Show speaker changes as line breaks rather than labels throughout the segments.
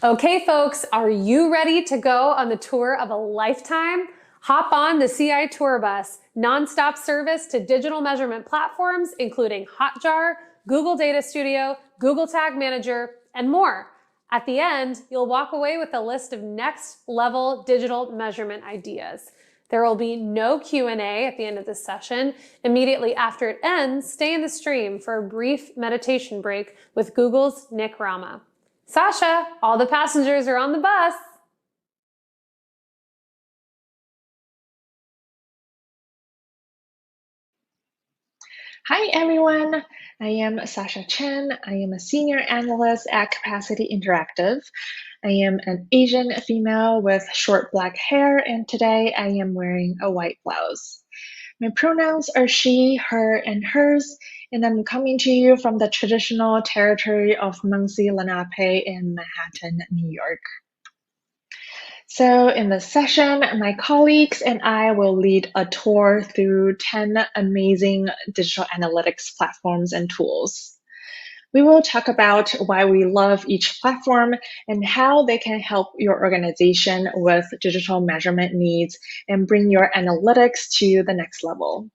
Okay, folks, are you ready to go on the tour of a lifetime? Hop on the CI Tour Bus, nonstop service to digital measurement platforms, including Hotjar, Google Data Studio, Google Tag Manager, and more. At the end, you'll walk away with a list of next-level digital measurement ideas. There will be no Q&A at the end of this session. Immediately after it ends, stay in the stream for a brief meditation break with Google's Nick Rama. Sasha, all the passengers are on the bus.
Hi everyone, I am Sasha Chen. I am a senior analyst at Capacity Interactive. I am an Asian female with short black hair, and today I am wearing a white blouse. My pronouns are she, her, and hers, and I'm coming to you from the traditional territory of Muncie Lenape in Manhattan, New York. So in this session, my colleagues and I will lead a tour through 10 amazing digital analytics platforms and tools. We will talk about why we love each platform and how they can help your organization with digital measurement needs and bring your analytics to the next level.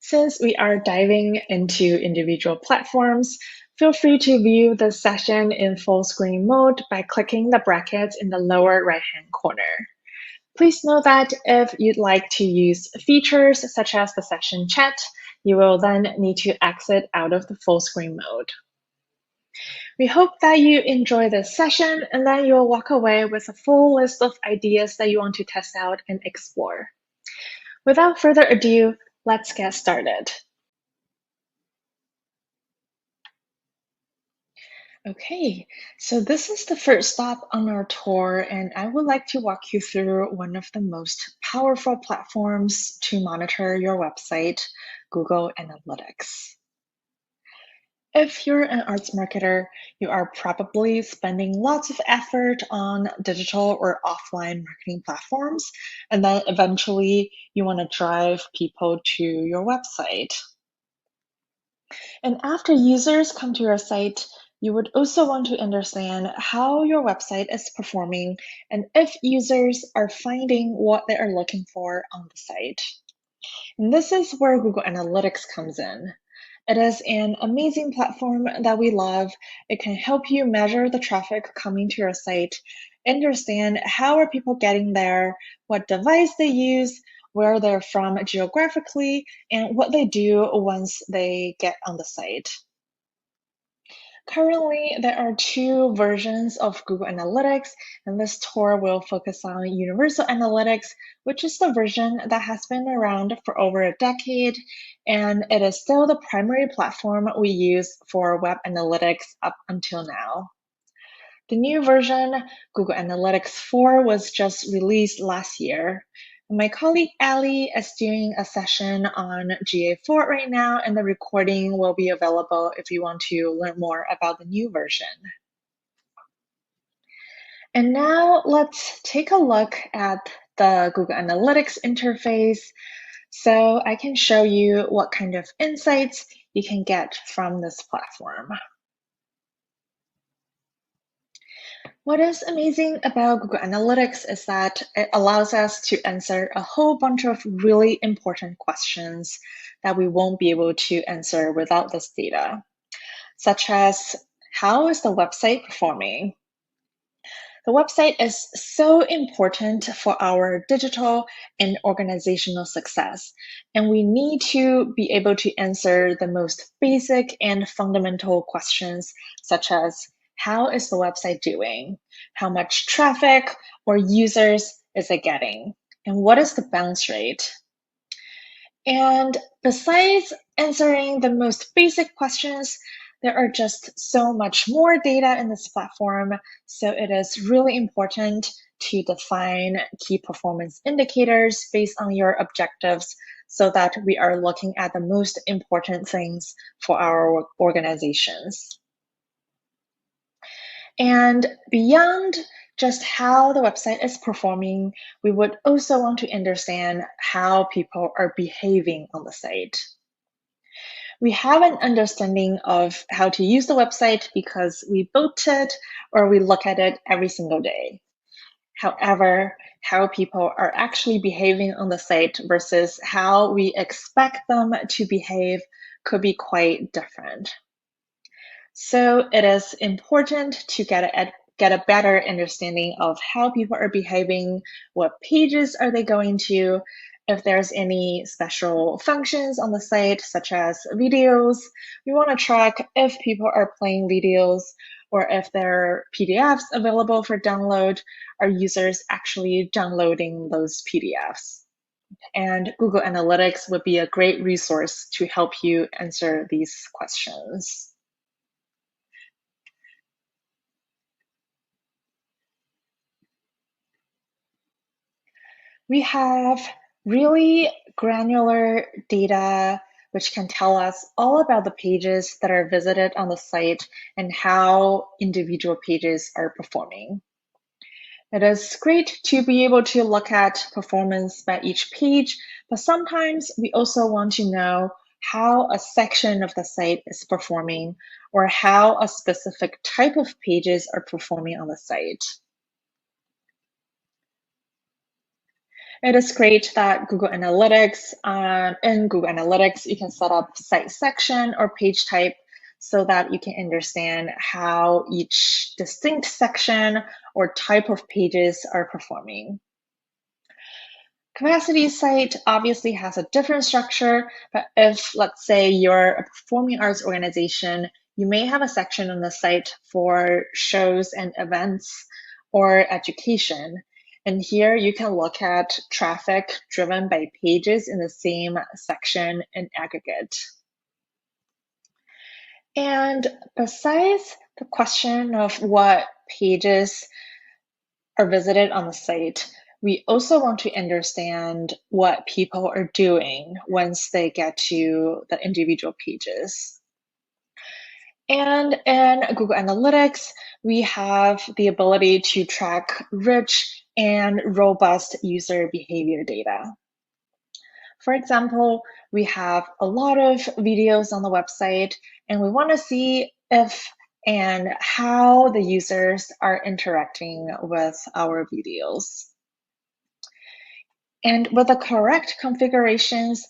Since we are diving into individual platforms, feel free to view the session in full screen mode by clicking the brackets in the lower right-hand corner. Please note that if you'd like to use features such as the session chat, you will then need to exit out of the full screen mode. We hope that you enjoy this session and that you'll walk away with a full list of ideas that you want to test out and explore. Without further ado, let's get started. Okay, so this is the first stop on our tour, and I would like to walk you through one of the most powerful platforms to monitor your website, Google Analytics. If you're an arts marketer, you are probably spending lots of effort on digital or offline marketing platforms, and then eventually you want to drive people to your website. And after users come to your site, you would also want to understand how your website is performing and if users are finding what they are looking for on the site. And this is where Google Analytics comes in. It is an amazing platform that we love. It can help you measure the traffic coming to your site, understand how are people getting there, what device they use, where they're from geographically, and what they do once they get on the site. Currently, there are two versions of Google Analytics, and this tour will focus on Universal Analytics, which is the version that has been around for over a decade, and it is still the primary platform we use for web analytics up until now. The new version, Google Analytics 4, was just released last year. My colleague Ali is doing a session on GA4 right now, and the recording will be available if you want to learn more about the new version. And now let's take a look at the Google Analytics interface so I can show you what kind of insights you can get from this platform. What is amazing about Google Analytics is that it allows us to answer a whole bunch of really important questions that we won't be able to answer without this data, such as how is the website performing? The website is so important for our digital and organizational success, and we need to be able to answer the most basic and fundamental questions, such as how is the website doing? How much traffic or users is it getting? And what is the bounce rate? And besides answering the most basic questions, there are just so much more data in this platform, so it is really important to define key performance indicators based on your objectives so that we are looking at the most important things for our organizations. And beyond just how the website is performing, we would also want to understand how people are behaving on the site. We have an understanding of how to use the website because we built it or we look at it every single day. However, how people are actually behaving on the site versus how we expect them to behave could be quite different. So it is important to get a better understanding of how people are behaving, what pages are they going to, if there's any special functions on the site, such as videos. We want to track if people are playing videos or if there are PDFs available for download, are users actually downloading those PDFs? And Google Analytics would be a great resource to help you answer these questions. We have really granular data which can tell us all about the pages that are visited on the site and how individual pages are performing. It is great to be able to look at performance by each page, but sometimes we also want to know how a section of the site is performing or how a specific type of pages are performing on the site. It is great that Google Analytics, in Google Analytics, you can set up site section or page type so that you can understand how each distinct section or type of pages are performing. Capacity site obviously has a different structure, but if, let's say, you're a performing arts organization, you may have a section on the site for shows and events or education. And here you can look at traffic driven by pages in the same section in aggregate. And besides the question of what pages are visited on the site, we also want to understand what people are doing once they get to the individual pages. And in Google Analytics, we have the ability to track rich and robust user behavior data. For example, we have a lot of videos on the website, and we want to see if and how the users are interacting with our videos. And with the correct configurations,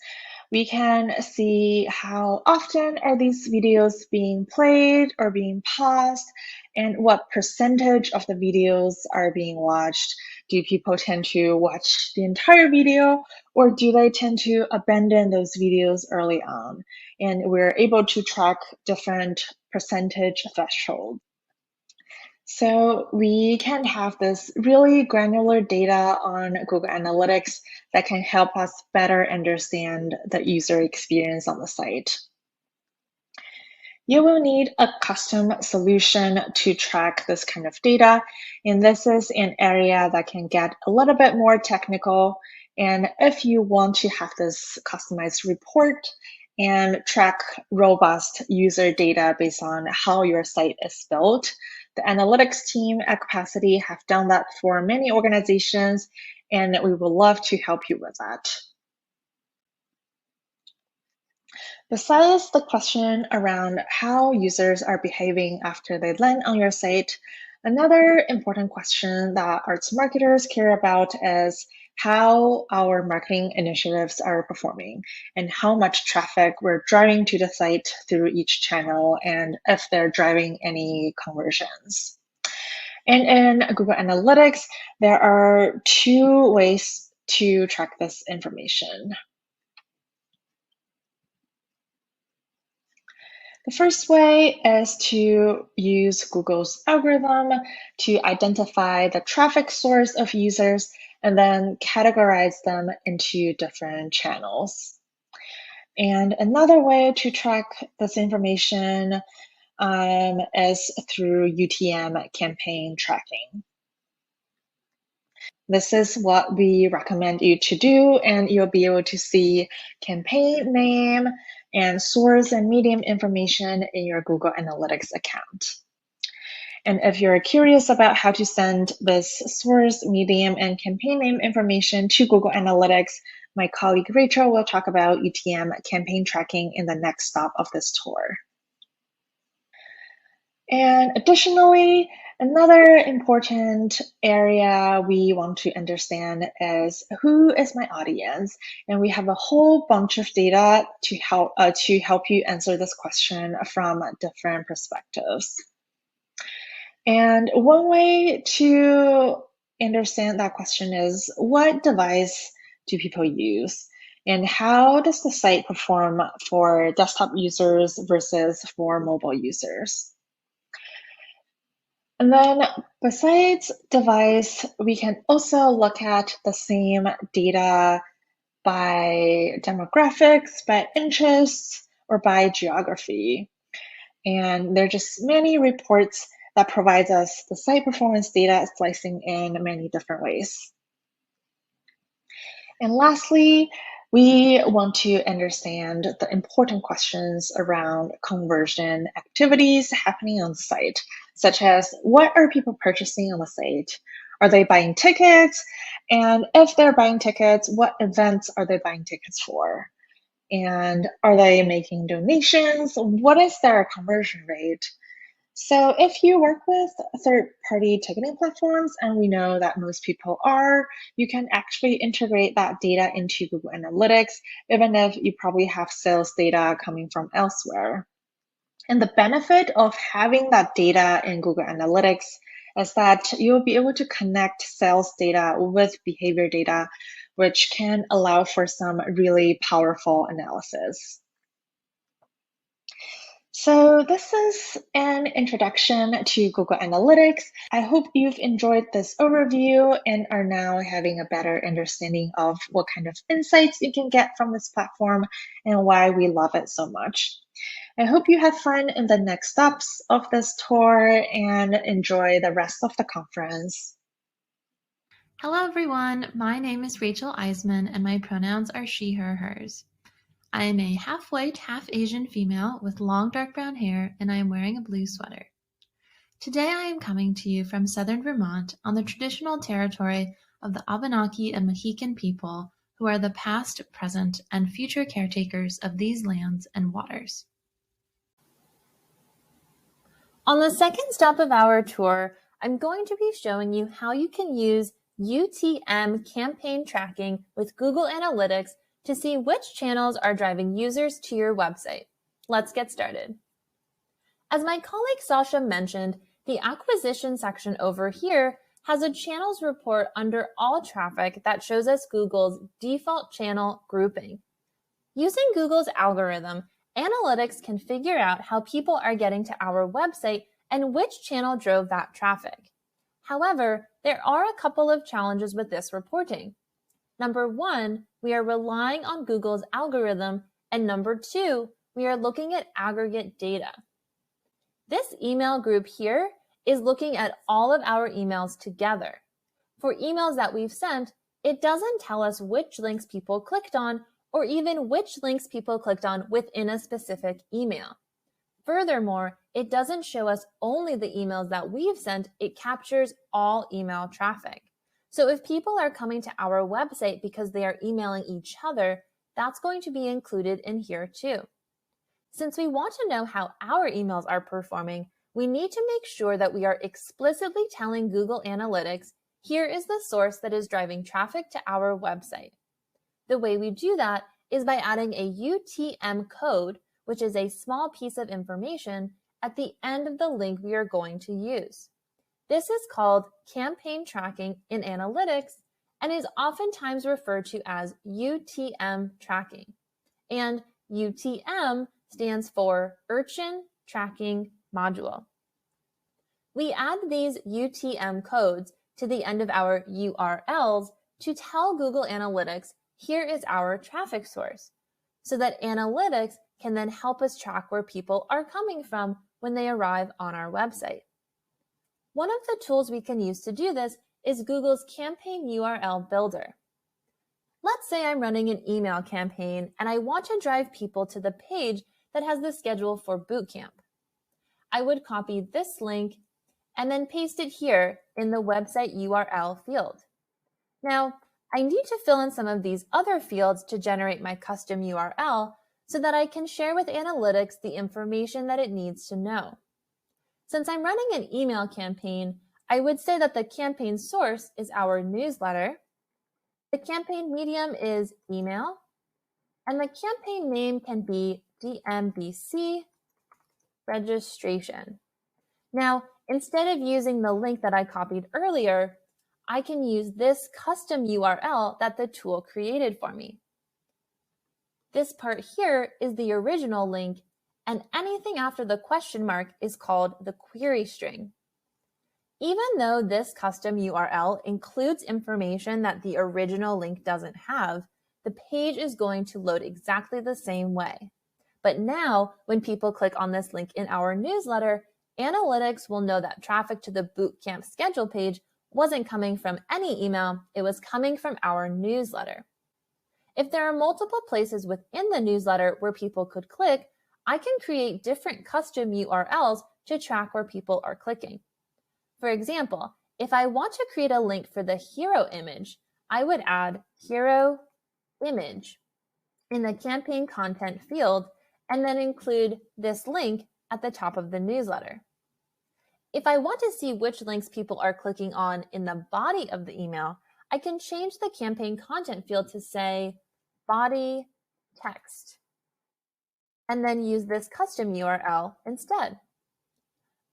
we can see how often are these videos being played or being paused, and what percentage of the videos are being watched. Do people tend to watch the entire video, or do they tend to abandon those videos early on? And we're able to track different percentage thresholds. So we can have this really granular data on Google Analytics that can help us better understand the user experience on the site. You will need a custom solution to track this kind of data, and this is an area that can get a little bit more technical. And if you want to have this customized report and track robust user data based on how your site is built, the analytics team at Capacity have done that for many organizations, and we would love to help you with that. Besides the question around how users are behaving after they land on your site, another important question that arts marketers care about is how our marketing initiatives are performing and how much traffic we're driving to the site through each channel and if they're driving any conversions. And in Google Analytics, there are two ways to track this information. The first way is to use Google's algorithm to identify the traffic source of users and then categorize them into different channels. And another way to track this information is through UTM Campaign Tracking. This is what we recommend you to do, and you'll be able to see campaign name and source and medium information in your Google Analytics account. And if you're curious about how to send this source, medium, and campaign name information to Google Analytics, my colleague Rachel will talk about UTM campaign tracking in the next stop of this tour. And additionally, another important area we want to understand is who is my audience? And we have a whole bunch of data to help you answer this question from different perspectives. And one way to understand that question is, what device do people use? And how does the site perform for desktop users versus for mobile users? And then besides device, we can also look at the same data by demographics, by interests, or by geography. And there are just many reports that provides us the site performance data slicing in many different ways. And lastly, we want to understand the important questions around conversion activities happening on the site, such as what are people purchasing on the site? Are they buying tickets? And if they're buying tickets, what events are they buying tickets for? And are they making donations? What is their conversion rate? So if you work with third-party ticketing platforms, and we know that most people are, you can actually integrate that data into Google Analytics, even if you probably have sales data coming from elsewhere. And the benefit of having that data in Google Analytics is that you'll be able to connect sales data with behavior data, which can allow for some really powerful analysis. So this is an introduction to Google Analytics. I hope you've enjoyed this overview and are now having a better understanding of what kind of insights you can get from this platform and why we love it so much. I hope you have fun in the next stops of this tour and enjoy the rest of the conference.
Hello everyone, my name is Rachel Eisman and my pronouns are she, her, hers. I am a half-white, half-Asian female with long dark brown hair, and I am wearing a blue sweater. Today I am coming to you from southern Vermont on the traditional territory of the Abenaki and Mohican people, who are the past, present, and future caretakers of these lands and waters. On the second stop of our tour, I'm going to be showing you how you can use UTM Campaign Tracking with Google Analytics to see which channels are driving users to your website. Let's get started. As my colleague Sasha mentioned, the acquisition section over here has a channels report under all traffic that shows us Google's default channel grouping. Using Google's algorithm, Analytics can figure out how people are getting to our website and which channel drove that traffic. However, there are a couple of challenges with this reporting. Number one, we are relying on Google's algorithm, and number two, we are looking at aggregate data. This email group here is looking at all of our emails together. For emails that we've sent, it doesn't tell us which links people clicked on or even which links people clicked on within a specific email. Furthermore, it doesn't show us only the emails that we've sent, it captures all email traffic. So if people are coming to our website because they are emailing each other, that's going to be included in here too. Since we want to know how our emails are performing, we need to make sure that we are explicitly telling Google Analytics, here is the source that is driving traffic to our website. The way we do that is by adding a UTM code, which is a small piece of information, at the end of the link we are going to use. This is called campaign tracking in analytics and is oftentimes referred to as UTM tracking. And UTM stands for Urchin Tracking Module. We add these UTM codes to the end of our URLs to tell Google Analytics, here is our traffic source, so that Analytics can then help us track where people are coming from when they arrive on our website. One of the tools we can use to do this is Google's Campaign URL Builder. Let's say I'm running an email campaign and I want to drive people to the page that has the schedule for bootcamp. I would copy this link and then paste it here in the website URL field. Now, I need to fill in some of these other fields to generate my custom URL so that I can share with analytics the information that it needs to know. Since I'm running an email campaign, I would say that the campaign source is our newsletter, the campaign medium is email, and the campaign name can be DMBC registration. Now, instead of using the link that I copied earlier, I can use this custom URL that the tool created for me. This part here is the original link, and anything after the question mark is called the query string. Even though this custom URL includes information that the original link doesn't have, the page is going to load exactly the same way. But now, when people click on this link in our newsletter, analytics will know that traffic to the bootcamp schedule page wasn't coming from any email, it was coming from our newsletter. If there are multiple places within the newsletter where people could click, I can create different custom URLs to track where people are clicking. For example, if I want to create a link for the hero image, I would add hero image in the campaign content field and then include this link at the top of the newsletter. If I want to see which links people are clicking on in the body of the email, I can change the campaign content field to say body text and then use this custom URL instead.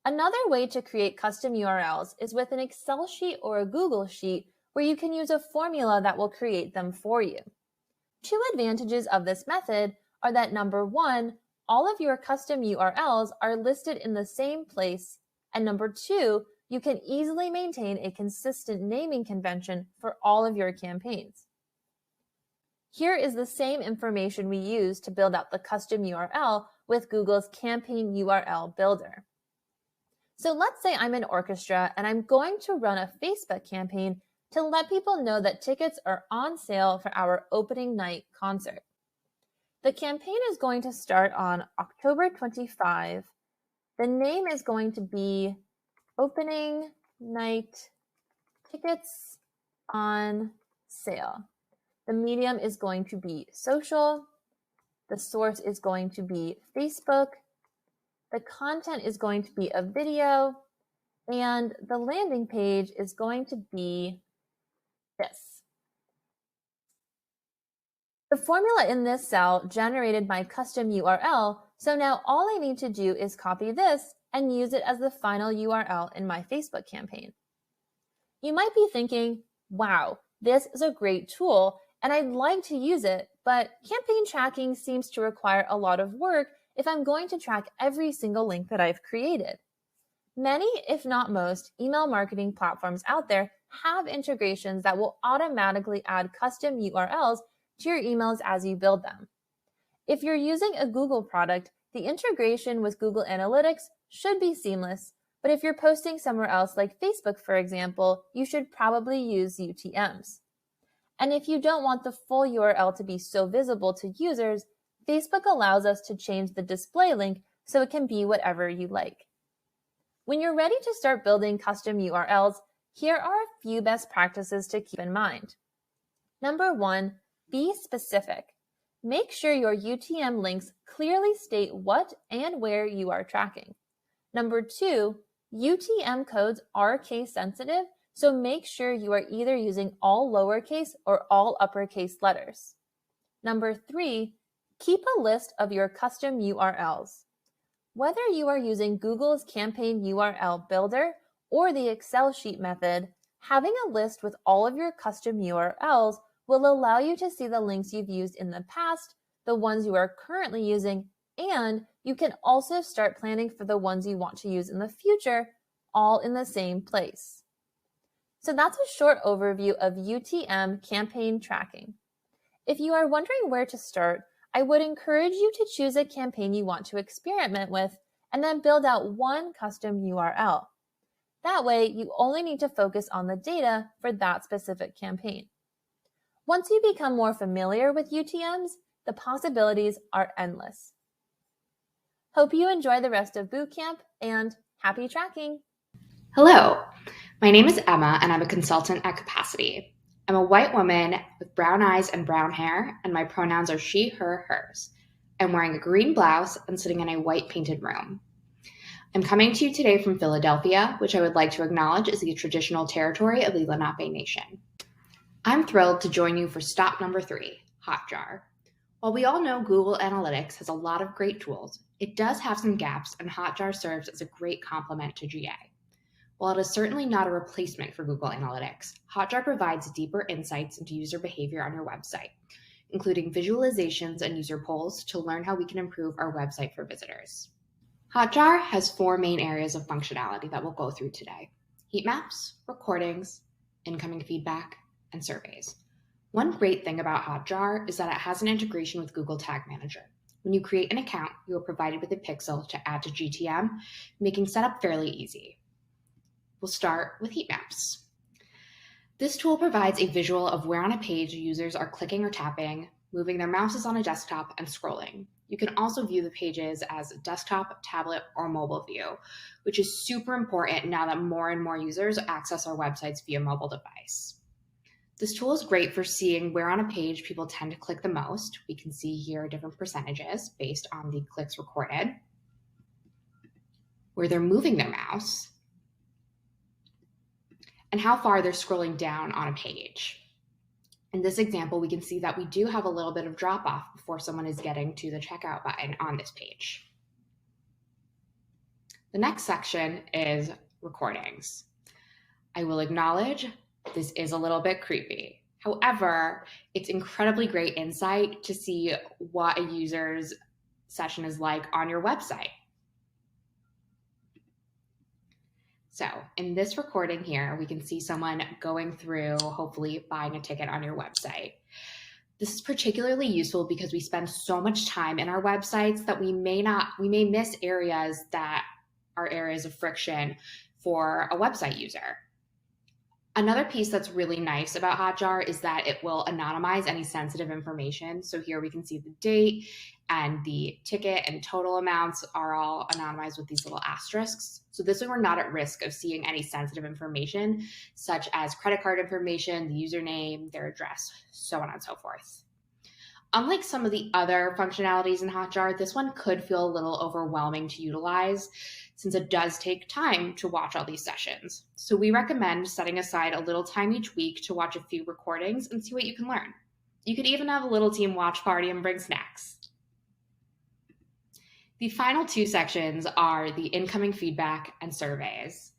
Another way to create custom URLs is with an Excel sheet or a Google sheet where you can use a formula that will create them for you. Two advantages of this method are that number one, all of your custom URLs are listed in the same place, and number two, you can easily maintain a consistent naming convention for all of your campaigns. Here is the same information we use to build out the custom URL with Google's Campaign URL Builder. So let's say I'm an orchestra and I'm going to run a Facebook campaign to let people know that tickets are on sale for our opening night concert. The campaign is going to start on October 25. The name is going to be Opening Night Tickets on Sale. The medium is going to be social. The source is going to be Facebook. The content is going to be a video. And the landing page is going to be this. The formula in this cell generated my custom URL, so now all I need to do is copy this and use it as the final URL in my Facebook campaign. You might be thinking, wow, this is a great tool and I'd like to use it, but campaign tracking seems to require a lot of work if I'm going to track every single link that I've created. Many, if not most, email marketing platforms out there have integrations that will automatically add custom URLs to your emails as you build them. If you're using a Google product, the integration with Google Analytics should be seamless, but if you're posting somewhere else like Facebook, for example, you should probably use UTMs. And if you don't want the full URL to be so visible to users, Facebook allows us to change the display link so it can be whatever you like. When you're ready to start building custom URLs, here are a few best practices to keep in mind. Number one, be specific. Make sure your UTM links clearly state what and where you are tracking. Number two, UTM codes are case sensitive, so make sure you are either using all lowercase or all uppercase letters. Number three, keep a list of your custom URLs. Whether you are using Google's Campaign URL Builder or the Excel sheet method, having a list with all of your custom URLs will allow you to see the links you've used in the past, the ones you are currently using, and you can also start planning for the ones you want to use in the future, all in the same place. So that's a short overview of UTM campaign tracking. If you are wondering where to start, I would encourage you to choose a campaign you want to experiment with and then build out one custom URL. That way, you only need to focus on the data for that specific campaign. Once you become more familiar with UTMs, the possibilities are endless. Hope you enjoy the rest of bootcamp and happy tracking!
Hello, my name is Emma and I'm a consultant at Capacity. I'm a white woman with brown eyes and brown hair, and my pronouns are she, her, hers. I'm wearing a green blouse and sitting in a white painted room. I'm coming to you today from Philadelphia, which I would like to acknowledge is the traditional territory of the Lenape Nation. I'm thrilled to join you for stop number 3, Hotjar. While we all know Google Analytics has a lot of great tools, it does have some gaps, and Hotjar serves as a great complement to GA. While it is certainly not a replacement for Google Analytics, Hotjar provides deeper insights into user behavior on your website, including visualizations and user polls to learn how we can improve our website for visitors. Hotjar has 4 main areas of functionality that we'll go through today: heat maps, recordings, incoming feedback, and surveys. One great thing about Hotjar is that it has an integration with Google Tag Manager. When you create an account, you are provided with a pixel to add to GTM, making setup fairly easy. We'll start with heat maps. This tool provides a visual of where on a page users are clicking or tapping, moving their mouses on a desktop, and scrolling. You can also view the pages as desktop, tablet, or mobile view, which is super important now that more and more users access our websites via mobile device. This tool is great for seeing where on a page people tend to click the most. We can see here different percentages based on the clicks recorded, where they're moving their mouse, and how far they're scrolling down on a page. In this example, we can see that we do have a little bit of drop off before someone is getting to the checkout button on this page. The next section is recordings. I will acknowledge this is a little bit creepy. However, it's incredibly great insight to see what a user's session is like on your website. So in this recording here, we can see someone going through, hopefully buying a ticket on your website. This is particularly useful because we spend so much time in our websites that we may miss areas that are areas of friction for a website user. Another piece that's really nice about Hotjar is that it will anonymize any sensitive information. So here we can see the date and the ticket and total amounts are all anonymized with these little asterisks. So this way we're not at risk of seeing any sensitive information, such as credit card information, the username, their address, so on and so forth. Unlike some of the other functionalities in Hotjar, this one could feel a little overwhelming to utilize since it does take time to watch all these sessions. So we recommend setting aside a little time each week to watch a few recordings and see what you can learn. You could even have a little team watch party and bring snacks. The final 2 sections are the incoming feedback and surveys.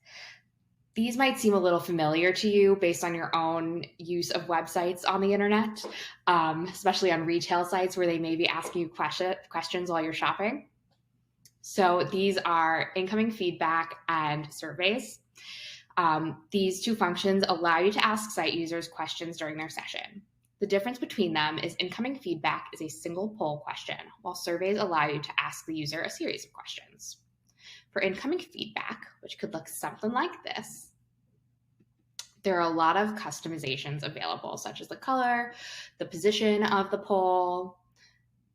These might seem a little familiar to you based on your own use of websites on the internet, especially on retail sites where they may be asking you questions while you're shopping. So these are incoming feedback and surveys. These 2 functions allow you to ask site users questions during their session. The difference between them is incoming feedback is a single poll question, while surveys allow you to ask the user a series of questions. For incoming feedback, which could look something like this, there are a lot of customizations available, such as the color, the position of the poll,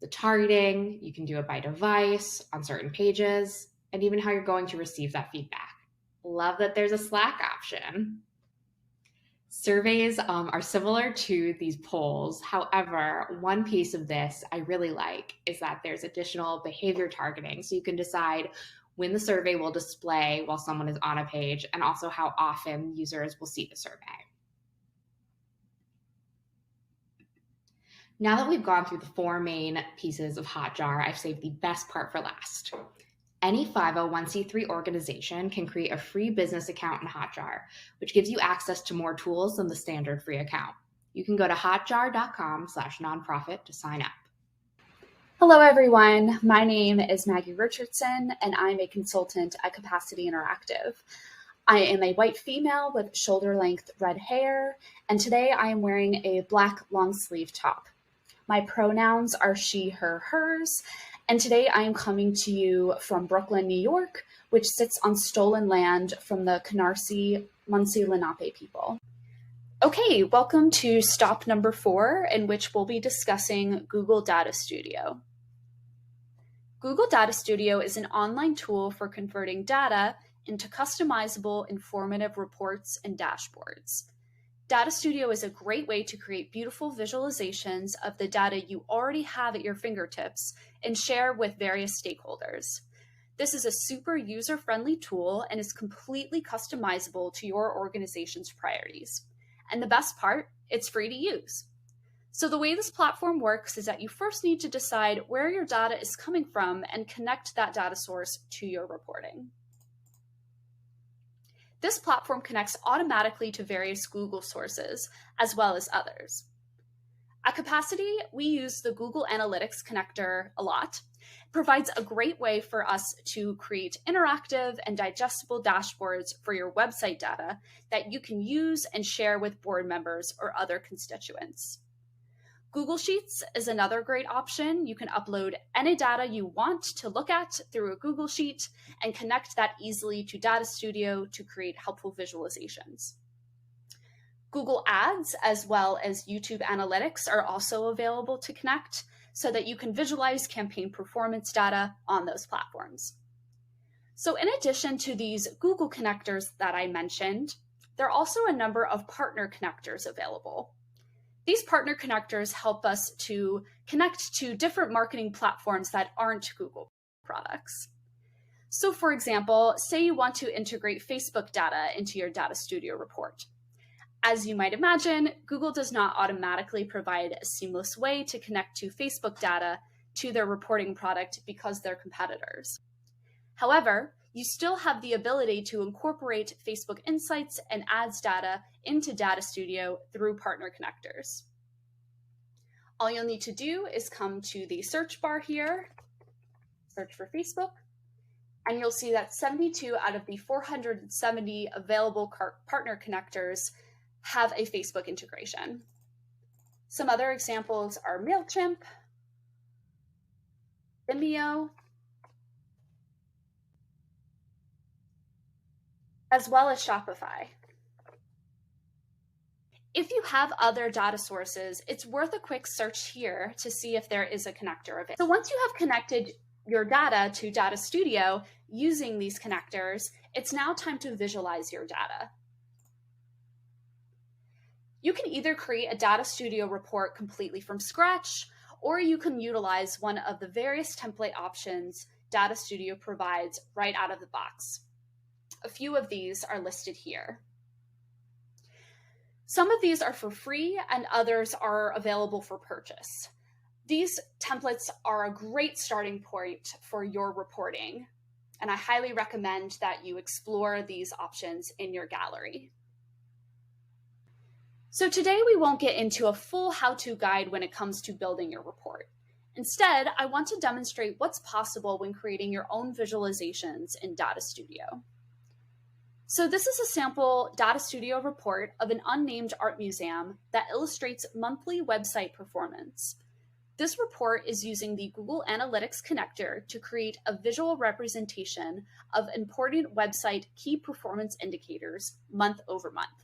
the targeting. You can do it by device, on certain pages, and even how you're going to receive that feedback. Love that there's a Slack option. Surveys are similar to these polls. However, one piece of this I really like is that there's additional behavior targeting. So you can decide when the survey will display while someone is on a page, and also how often users will see the survey. Now that we've gone through the 4 main pieces of Hotjar, I've saved the best part for last. Any 501c3 organization can create a free business account in Hotjar, which gives you access to more tools than the standard free account. You can go to hotjar.com/nonprofit to sign up.
Hello, everyone. My name is Maggie Richardson, and I'm a consultant at Capacity Interactive. I am a white female with shoulder-length red hair, and today I am wearing a black long-sleeve top. My pronouns are she, her, hers, and today I am coming to you from Brooklyn, New York, which sits on stolen land from the Canarsie Munsee Lenape people. Okay, welcome to stop number 4, in which we'll be discussing Google Data Studio. Google Data Studio is an online tool for converting data into customizable, informative reports and dashboards. Data Studio is a great way to create beautiful visualizations of the data you already have at your fingertips and share with various stakeholders. This is a super user-friendly tool and is completely customizable to your organization's priorities. And the best part, it's free to use. So the way this platform works is that you first need to decide where your data is coming from and connect that data source to your reporting. This platform connects automatically to various Google sources, as well as others. At Capacity, we use the Google Analytics connector a lot. It provides a great way for us to create interactive and digestible dashboards for your website data that you can use and share with board members or other constituents. Google Sheets is another great option. You can upload any data you want to look at through a Google Sheet and connect that easily to Data Studio to create helpful visualizations. Google Ads, as well as YouTube Analytics, are also available to connect so that you can visualize campaign performance data on those platforms. So in addition to these Google connectors that I mentioned, there are also a number of partner connectors available. These partner connectors help us to connect to different marketing platforms that aren't Google products. So for example, say you want to integrate Facebook data into your Data Studio report. As you might imagine, Google does not automatically provide a seamless way to connect to Facebook data to their reporting product because they're competitors. However, you still have the ability to incorporate Facebook Insights and ads data into Data Studio through partner connectors. All you'll need to do is come to the search bar here, search for Facebook, and you'll see that 72 out of the 470 available partner connectors have a Facebook integration. Some other examples are MailChimp, Vimeo, as well as Shopify. If you have other data sources, it's worth a quick search here to see if there is a connector of it. So once you have connected your data to Data Studio using these connectors, it's now time to visualize your data. You can either create a Data Studio report completely from scratch, or you can utilize one of the various template options Data Studio provides right out of the box. A few of these are listed here. Some of these are for free and others are available for purchase. These templates are a great starting point for your reporting, and I highly recommend that you explore these options in your gallery. So today we won't get into a full how-to guide when it comes to building your report. Instead, I want to demonstrate what's possible when creating your own visualizations in Data Studio. So this is a sample Data Studio report of an unnamed art museum that illustrates monthly website performance. This report is using the Google Analytics connector to create a visual representation of important website key performance indicators month over month.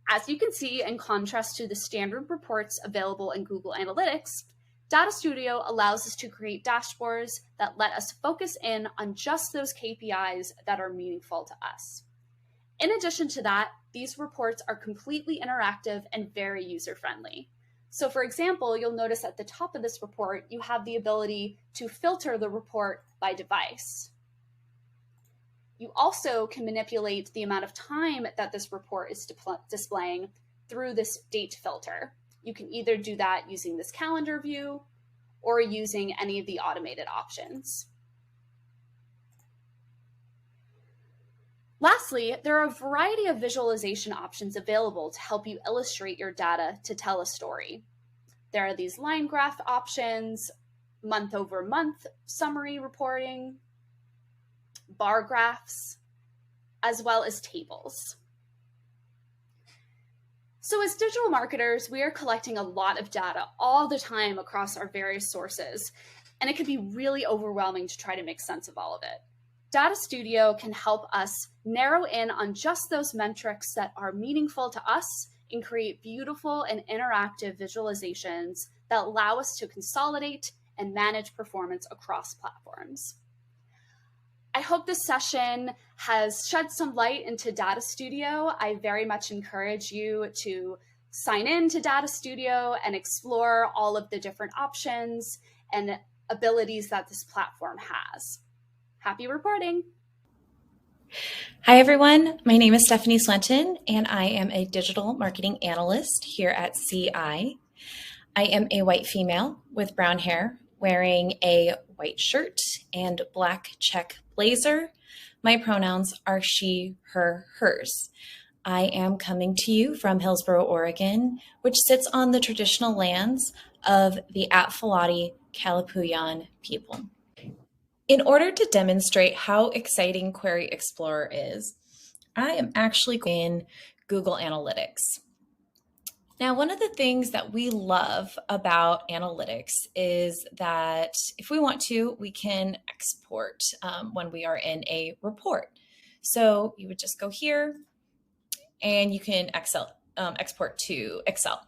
As you can see, in contrast to the standard reports available in Google Analytics, Data Studio allows us to create dashboards that let us focus in on just those KPIs that are meaningful to us. In addition to that, these reports are completely interactive and very user-friendly. So for example, you'll notice at the top of this report, you have the ability to filter the report by device. You also can manipulate the amount of time that this report is displaying through this date filter. You can either do that using this calendar view or using any of the automated options. Lastly, there are a variety of visualization options available to help you illustrate your data to tell a story. There are these line graph options, month over month summary reporting, bar graphs, as well as tables. So as digital marketers, we are collecting a lot of data all the time across our various sources, and it can be really overwhelming to try to make sense of all of it. Data Studio can help us narrow in on just those metrics that are meaningful to us and create beautiful and interactive visualizations that allow us to consolidate and manage performance across platforms. I hope this session has shed some light into Data Studio. I very much encourage you to sign in to Data Studio and explore all of the different options and abilities that this platform has. Happy reporting.
Hi, everyone. My name is Stephanie Slenton, and I am a digital marketing analyst here at CI. I am a white female with brown hair, wearing a white shirt and black check blazer. My pronouns are she, her, hers. I am coming to you from Hillsboro, Oregon, which sits on the traditional lands of the Atfalati Kalapuyan people. In order to demonstrate how exciting Query Explorer is, I am actually in Google Analytics. Now, one of the things that we love about analytics is that if we want to, we can export when we are in a report. So you would just go here and you can export to Excel.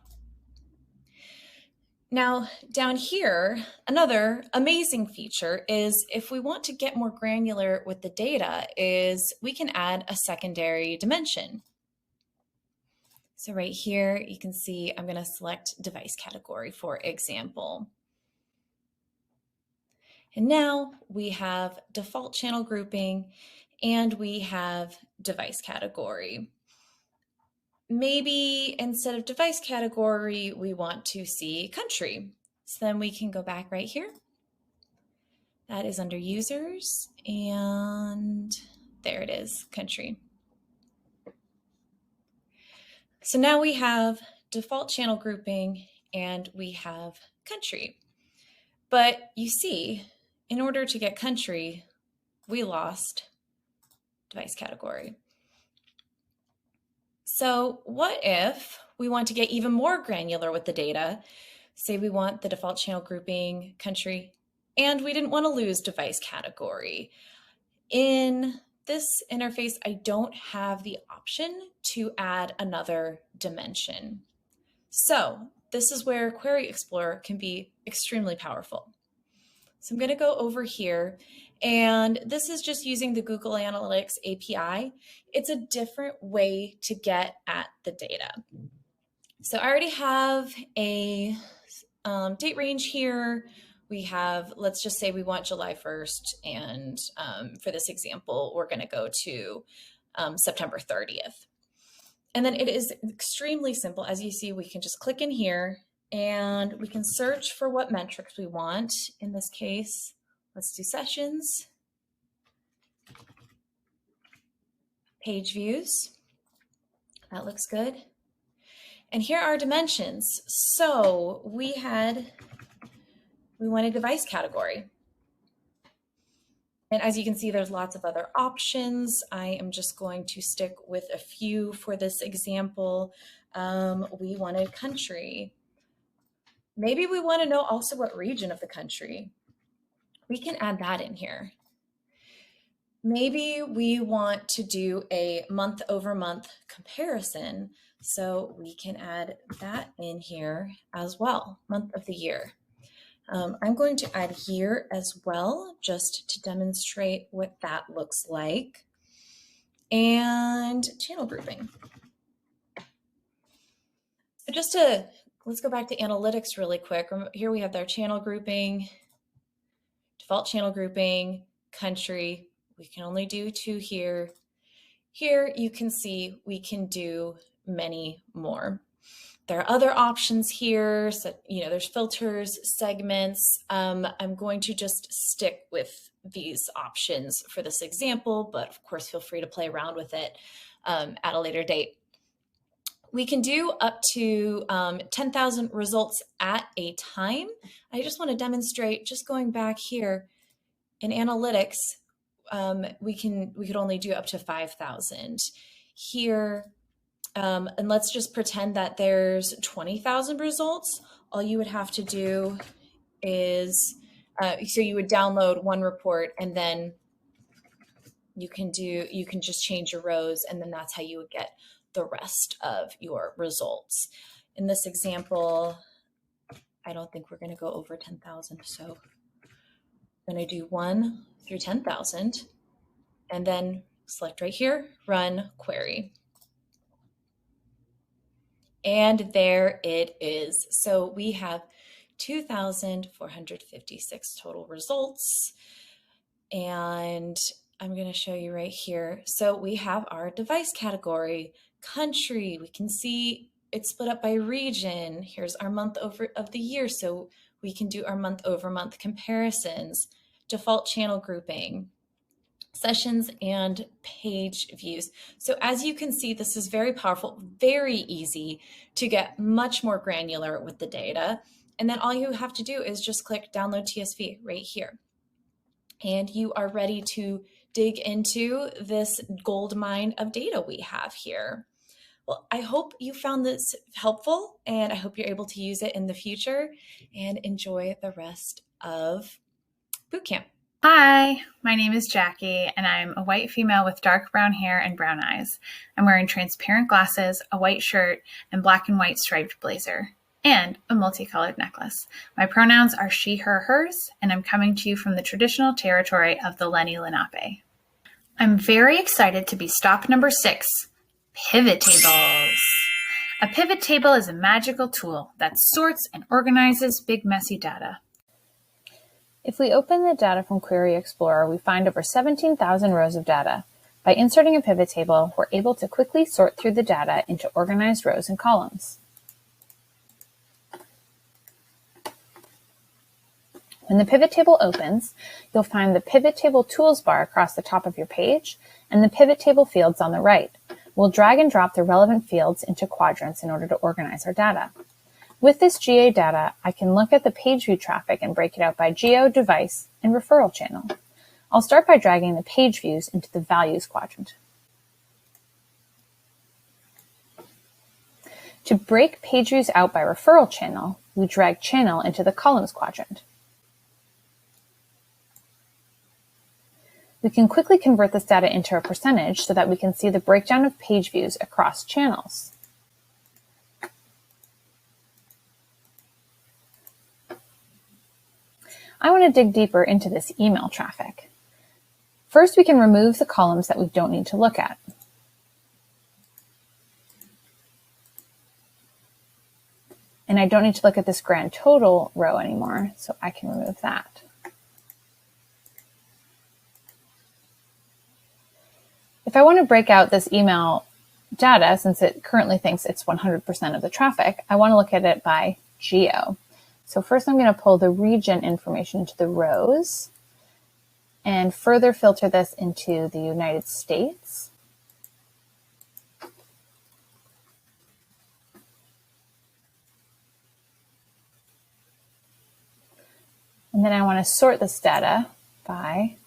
Now, down here, another amazing feature is if we want to get more granular with the data is we can add a secondary dimension. So right here, you can see I'm going to select device category, for example. And now we have default channel grouping and we have device category. Maybe instead of device category, we want to see country. So then we can go back right here. That is under users, and there it is, country. So now we have default channel grouping and we have country. But you see, in order to get country, we lost device category. So what if we want to get even more granular with the data? Say we want the default channel grouping, country, and we didn't want to lose device category. In this interface, I don't have the option to add another dimension. So this is where Query Explorer can be extremely powerful. So I'm going to go over here, and this is just using the Google Analytics API. It's a different way to get at the data. So I already have a date range here. We have, let's just say we want July 1st, and for this example, we're going to go to September 30th. And then it is extremely simple. As you see, we can just click in here and we can search for what metrics we want. In this case, let's do sessions, page views. That looks good. And here are dimensions. So we wanted device category. And as you can see, there's lots of other options. I am just going to stick with a few for this example. We wanted country. Maybe we want to know also what region of the country. We can add that in here. Maybe we want to do a month over month comparison. So we can add that in here as well, month of the year. I'm going to add year as well, just to demonstrate what that looks like. And channel grouping. So let's go back to analytics really quick. Here we have our channel grouping, default channel grouping, country. We can only do 2 here. Here you can see we can do many more. There are other options here. So, there's filters, segments. I'm going to just stick with these options for this example, but of course, feel free to play around with it at a later date. We can do up to 10,000 results at a time. I just want to demonstrate, just going back here in analytics, we could only do up to 5,000 here. And let's just pretend that there's 20,000 results. All you would have to do is, so you would download one report and then you can just change your rows, and then that's how you would get the rest of your results. In this example, I don't think we're going to go over 10,000. So I'm going to do 1 through 10,000 and then select right here, run query. And there it is. So we have 2,456 total results. And I'm going to show you right here. So we have our device category, country. We can see it's split up by region. Here's our month over of the year. So we can do our month over month comparisons, default channel grouping, sessions, and page views. So as you can see, this is very powerful, very easy to get much more granular with the data. And then all you have to do is just click download TSV right here. And you are ready to dig into this gold mine of data we have here. Well, I hope you found this helpful, and I hope you're able to use it in the future, and enjoy the rest of bootcamp.
Hi, my name is Jackie, and I'm a white female with dark brown hair and brown eyes. I'm wearing transparent glasses, a white shirt, and black and white striped blazer, and a multicolored necklace. My pronouns are she, her, hers, and I'm coming to you from the traditional territory of the Lenni Lenape. I'm very excited to be stop number 6, pivot tables. A pivot table is a magical tool that sorts and organizes big messy data.
If we open the data from Query Explorer, we find over 17,000 rows of data. By inserting a pivot table, we're able to quickly sort through the data into organized rows and columns. When the pivot table opens, you'll find the Pivot Table Tools bar across the top of your page and the pivot table fields on the right. We'll drag and drop the relevant fields into quadrants in order to organize our data. With this GA data, I can look at the page view traffic and break it out by geo, device, and referral channel. I'll start by dragging the page views into the values quadrant. To break page views out by referral channel, we drag channel into the columns quadrant. We can quickly convert this data into a percentage so that we can see the breakdown of page views across channels. I want to dig deeper into this email traffic. First, we can remove the columns that we don't need to look at. And I don't need to look at this grand total row anymore, so I can remove that. If I want to break out this email data, since it currently thinks it's 100% of the traffic, I want to look at it by geo. So first I'm going to pull the region information into the rows and further filter this into the United States. And then I want to sort this data by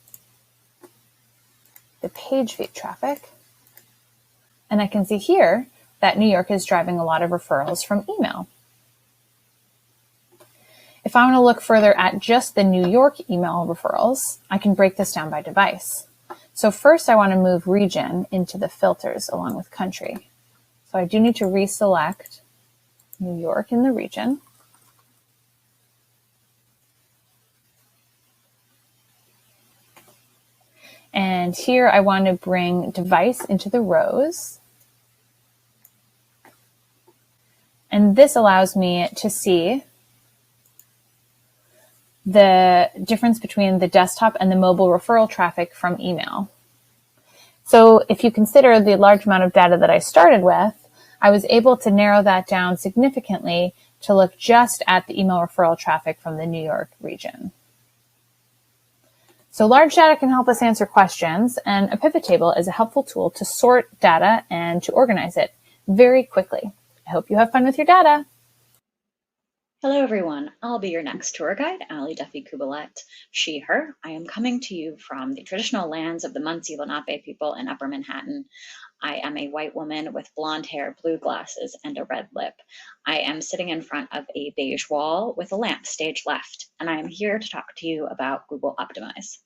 the page view traffic. And I can see here that New York is driving a lot of referrals from email. If I want to look further at just the New York email referrals, I can break this down by device. So first I want to move region into the filters along with country. So I do need to reselect New York in the region. And here I want to bring device into the rows. And this allows me to see the difference between the desktop and the mobile referral traffic from email. So if you consider the large amount of data that I started with, I was able to narrow that down significantly to look just at the email referral traffic from the New York region. So large data can help us answer questions, and a pivot table is a helpful tool to sort data and to organize it very quickly. I hope you have fun with your data.
Hello, everyone. I'll be your next tour guide, Ali Duffy-Kubalet, she, her. I am coming to you from the traditional lands of the Munsee Lenape people in Upper Manhattan. I am a white woman with blonde hair, blue glasses, and a red lip. I am sitting in front of a beige wall with a lamp stage left, and I am here to talk to you about Google Optimize.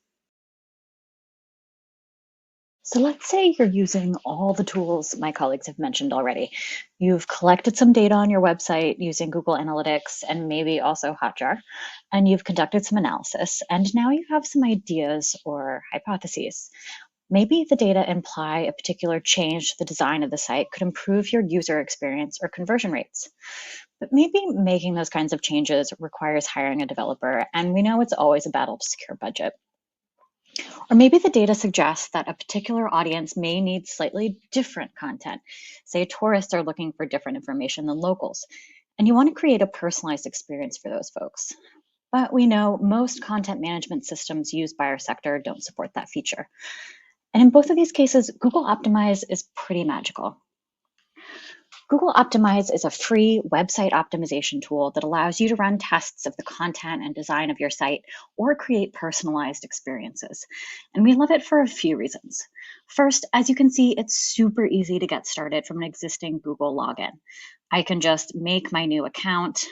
So let's say you're using all the tools my colleagues have mentioned already. You've collected some data on your website using Google Analytics and maybe also Hotjar, and you've conducted some analysis, and now you have some ideas or hypotheses. Maybe the data imply a particular change to the design of the site could improve your user experience or conversion rates. But maybe making those kinds of changes requires hiring a developer, and we know it's always a battle to secure budget. Or maybe the data suggests that a particular audience may need slightly different content. Say tourists are looking for different information than locals, and you want to create a personalized experience for those folks. But we know most content management systems used by our sector don't support that feature. And in both of these cases, Google Optimize is pretty magical. Google Optimize is a free website optimization tool that allows you to run tests of the content and design of your site or create personalized experiences. And we love it for a few reasons. First, as you can see, it's super easy to get started from an existing Google login. I can just make my new account,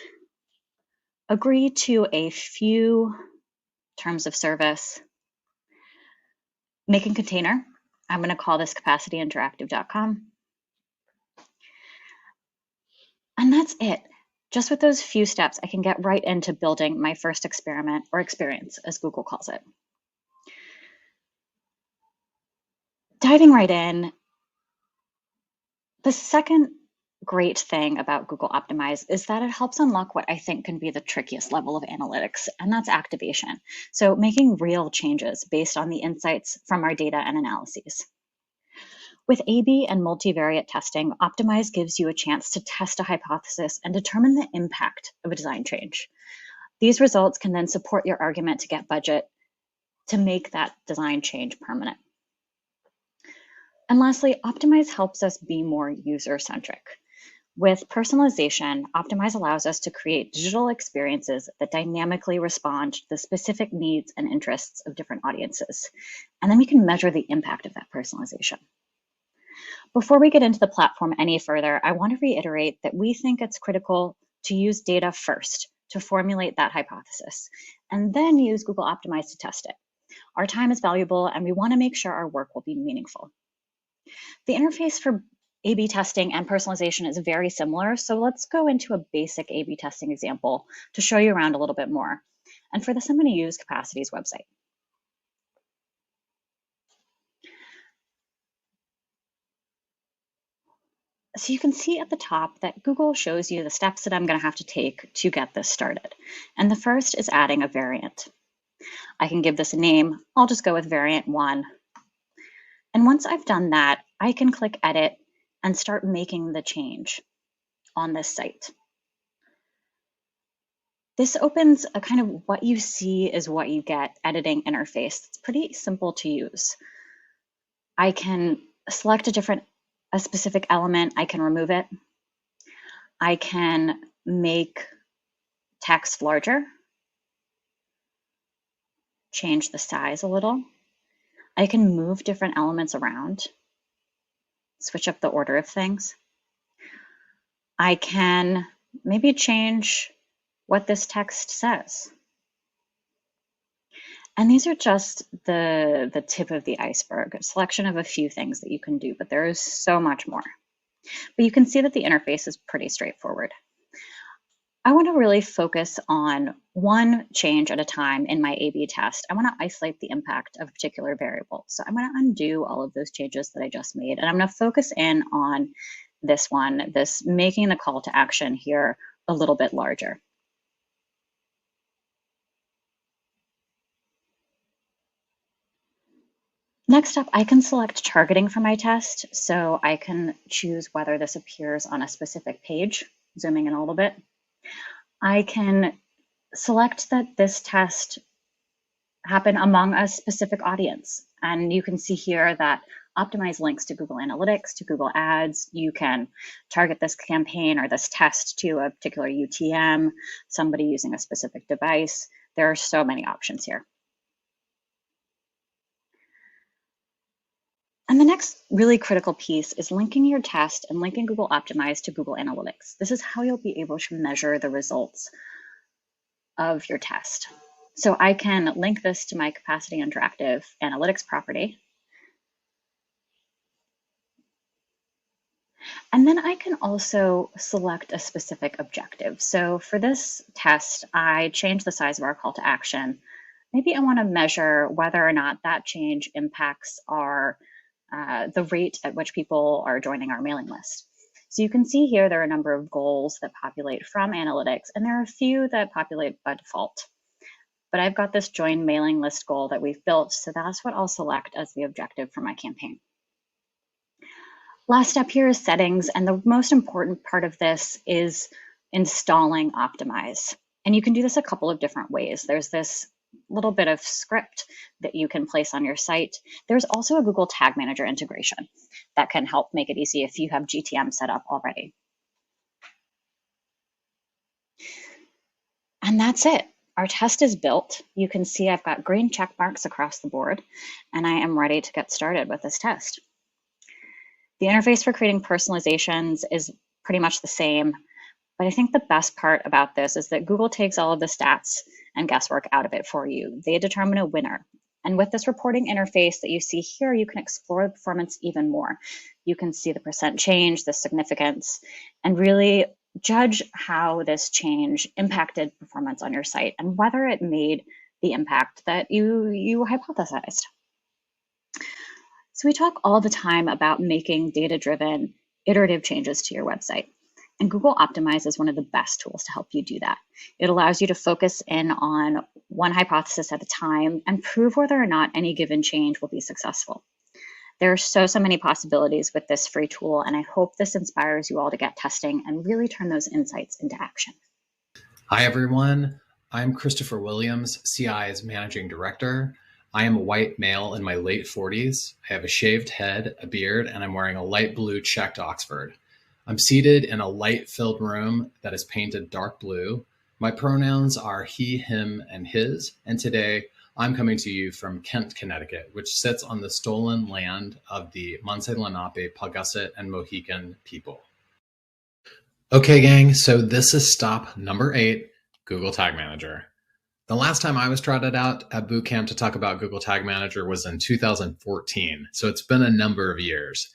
agree to a few terms of service, make a container. I'm going to call this capacityinteractive.com. And that's it. Just with those few steps, I can get right into building my first experiment or experience, as Google calls it. Diving right in, the second great thing about Google Optimize is that it helps unlock what I think can be the trickiest level of analytics, and that's activation. So making real changes based on the insights from our data and analyses. With A/B and multivariate testing, Optimize gives you a chance to test a hypothesis and determine the impact of a design change. These results can then support your argument to get budget to make that design change permanent. And lastly, Optimize helps us be more user-centric. With personalization, Optimize allows us to create digital experiences that dynamically respond to the specific needs and interests of different audiences. And then we can measure the impact of that personalization. Before we get into the platform any further, I want to reiterate that we think it's critical to use data first to formulate that hypothesis, and then use Google Optimize to test it. Our time is valuable, and we want to make sure our work will be meaningful. The interface for A/B testing and personalization is very similar, so let's go into a basic A/B testing example to show you around a little bit more. And for this, I'm going to use Capacity's website. So you can see at the top that Google shows you the steps that I'm going to have to take to get this started. And the first is adding a variant. I can give this a name. I'll just go with variant 1. And once I've done that, I can click edit and start making the change on this site. This opens a kind of what you see is what you get editing interface. It's pretty simple to use. I can select a specific element, I can remove it. I can make text larger, change the size a little. I can move different elements around, switch up the order of things. I can maybe change what this text says. And these are just the tip of the iceberg, a selection of a few things that you can do, but there is so much more. But you can see that the interface is pretty straightforward. I want to really focus on one change at a time in my A/B test. I want to isolate the impact of a particular variable. So I'm going to undo all of those changes that I just made, and I'm going to focus in on this one, this making the call to action here a little bit larger. Next up, I can select targeting for my test. So I can choose whether this appears on a specific page, zooming in a little bit. I can select that this test happen among a specific audience. And you can see here that Optimize links to Google Analytics, to Google Ads. You can target this campaign or this test to a particular UTM, somebody using a specific device. There are so many options here. And the next really critical piece is linking your test and linking Google Optimize to Google Analytics. This is how you'll be able to measure the results of your test. So I can link this to my Capacity Interactive Analytics property. And then I can also select a specific objective. So for this test, I changed the size of our call to action. Maybe I want to measure whether or not that change impacts the rate at which people are joining our mailing list. So you can see here there are a number of goals that populate from analytics, and there are a few that populate by default. But I've got this join mailing list goal that we've built, so that's what I'll select as the objective for my campaign. Last step here is settings, and the most important part of this is installing Optimize. And you can do this a couple of different ways. There's this little bit of script that you can place on your site. There's also a Google Tag Manager integration that can help make it easy if you have GTM set up already. And that's it. Our test is built. You can see I've got green check marks across the board, and I am ready to get started with this test. The interface for creating personalizations is pretty much the same, but I think the best part about this is that Google takes all of the stats and guesswork out of it for you. They determine a winner. And with this reporting interface that you see here, you can explore the performance even more. You can see the percent change, the significance, and really judge how this change impacted performance on your site and whether it made the impact that you hypothesized. So we talk all the time about making data-driven, iterative changes to your website. And Google Optimize is one of the best tools to help you do that. It allows you to focus in on one hypothesis at a time and prove whether or not any given change will be successful. There are so many possibilities with this free tool, and I hope this inspires you all to get testing and really turn those insights into action.
Hi, everyone. I'm Christopher Williams, CI's Managing Director. I am a white male in my late 40s. I have a shaved head, a beard, and I'm wearing a light blue checked Oxford. I'm seated in a light-filled room that is painted dark blue. My pronouns are he, him, and his, and today I'm coming to you from Kent, Connecticut, which sits on the stolen land of the Munsee Lenape, Paugussett, and Mohican people. Okay, gang, so this is stop number 8, Google Tag Manager. The last time I was trotted out at boot camp to talk about Google Tag Manager was in 2014, so it's been a number of years.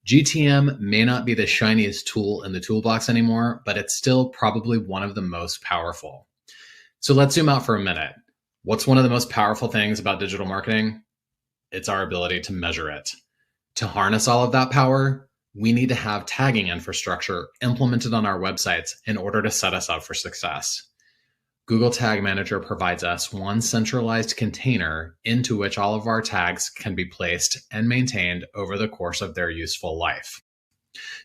GTM may not be the shiniest tool in the toolbox anymore, but it's still probably one of the most powerful. So let's zoom out for a minute. What's one of the most powerful things about digital marketing? It's our ability to measure it. To harness all of that power, we need to have tagging infrastructure implemented on our websites in order to set us up for success. Google Tag Manager provides us one centralized container into which all of our tags can be placed and maintained over the course of their useful life.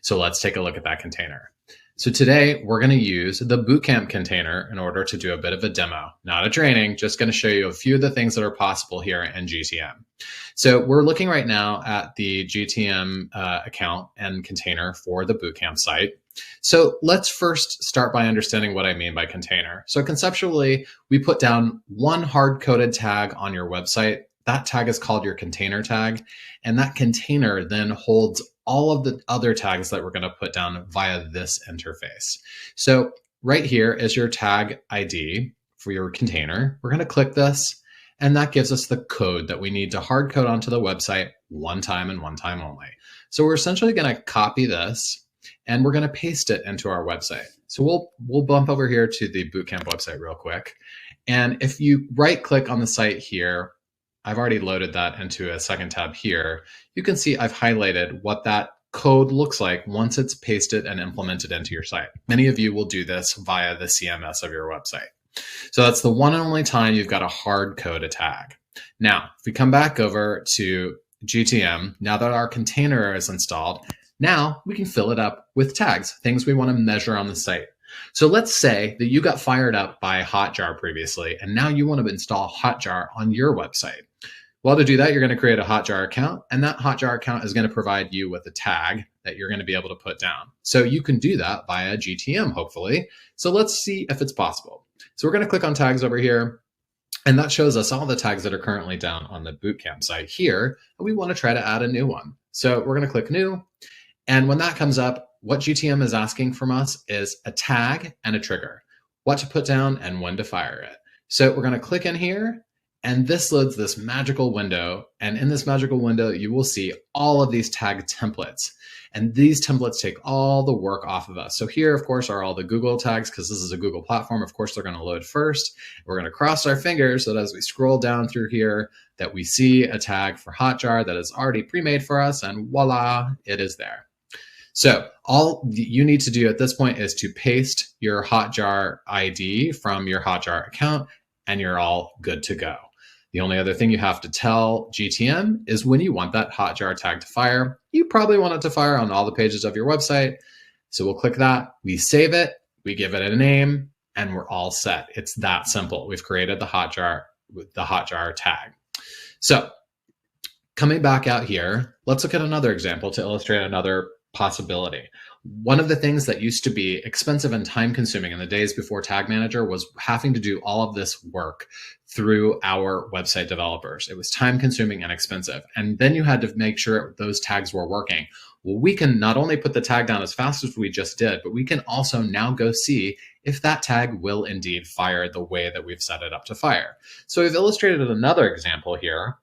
So let's take a look at that container. So today we're going to use the bootcamp container in order to do a bit of a demo, not a training, just going to show you a few of the things that are possible here in GTM. So we're looking right now at the GTM account and container for the bootcamp site. So let's first start by understanding what I mean by container. So conceptually, we put down one hard-coded tag on your website. That tag is called your container tag, and that container then holds all of the other tags that we're going to put down via this interface. So right here is your tag ID for your container. We're going to click this, and that gives us the code that we need to hard code onto the website one time and one time only. So we're essentially going to copy this, and we're going to paste it into our website. So we'll bump over here to the bootcamp website real quick. And if you right click on the site here, I've already loaded that into a second tab here. You can see I've highlighted what that code looks like once it's pasted and implemented into your site. Many of you will do this via the CMS of your website. So that's the one and only time you've got to hard code a tag. Now, if we come back over to GTM, now that our container is installed, now we can fill it up with tags, things we want to measure on the site. So let's say that you got fired up by Hotjar previously, and now you want to install Hotjar on your website. Well, to do that, you're going to create a Hotjar account, and that Hotjar account is going to provide you with a tag that you're going to be able to put down. So you can do that via GTM, hopefully. So let's see if it's possible. So we're going to click on tags over here, and that shows us all the tags that are currently down on the bootcamp site here. And we want to try to add a new one. So we're going to click new. And when that comes up, what GTM is asking from us is a tag and a trigger, what to put down and when to fire it. So we're going to click in here, And this loads this magical window. And in this magical window, you will see all of these tag templates. And these templates take all the work off of us. So here, of course, are all the Google tags, because this is a Google platform. Of course, they're going to load first. We're going to cross our fingers so that as we scroll down through here, that we see a tag for Hotjar that is already pre-made for us, and voila, it is there. So all you need to do at this point is to paste your Hotjar ID from your Hotjar account, and you're all good to go. The only other thing you have to tell GTM is when you want that Hotjar tag to fire. You probably want it to fire on all the pages of your website. So we'll click that, we save it, we give it a name, and we're all set. It's that simple. We've created the Hotjar with the Hotjar tag. So coming back out here, let's look at another example to illustrate another possibility. One of the things that used to be expensive and time consuming in the days before Tag Manager was having to do all of this work through our website developers. It was time consuming and expensive. And then you had to make sure those tags were working. Well, we can not only put the tag down as fast as we just did, but we can also now go see if that tag will indeed fire the way that we've set it up to fire. So we've illustrated another example here.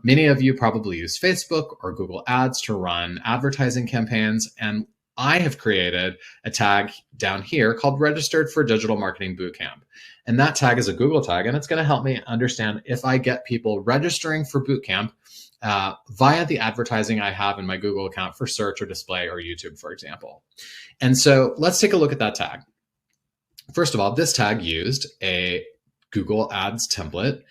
Many of you probably use Facebook or Google Ads to run advertising campaigns, and I have created a tag down here called Registered for Digital Marketing Bootcamp. And that tag is a Google tag, and it's going to help me understand if I get people registering for bootcamp via the advertising I have in my Google account for search or display or YouTube, for example. And so let's take a look at that tag. First of all, this tag used a Google Ads template,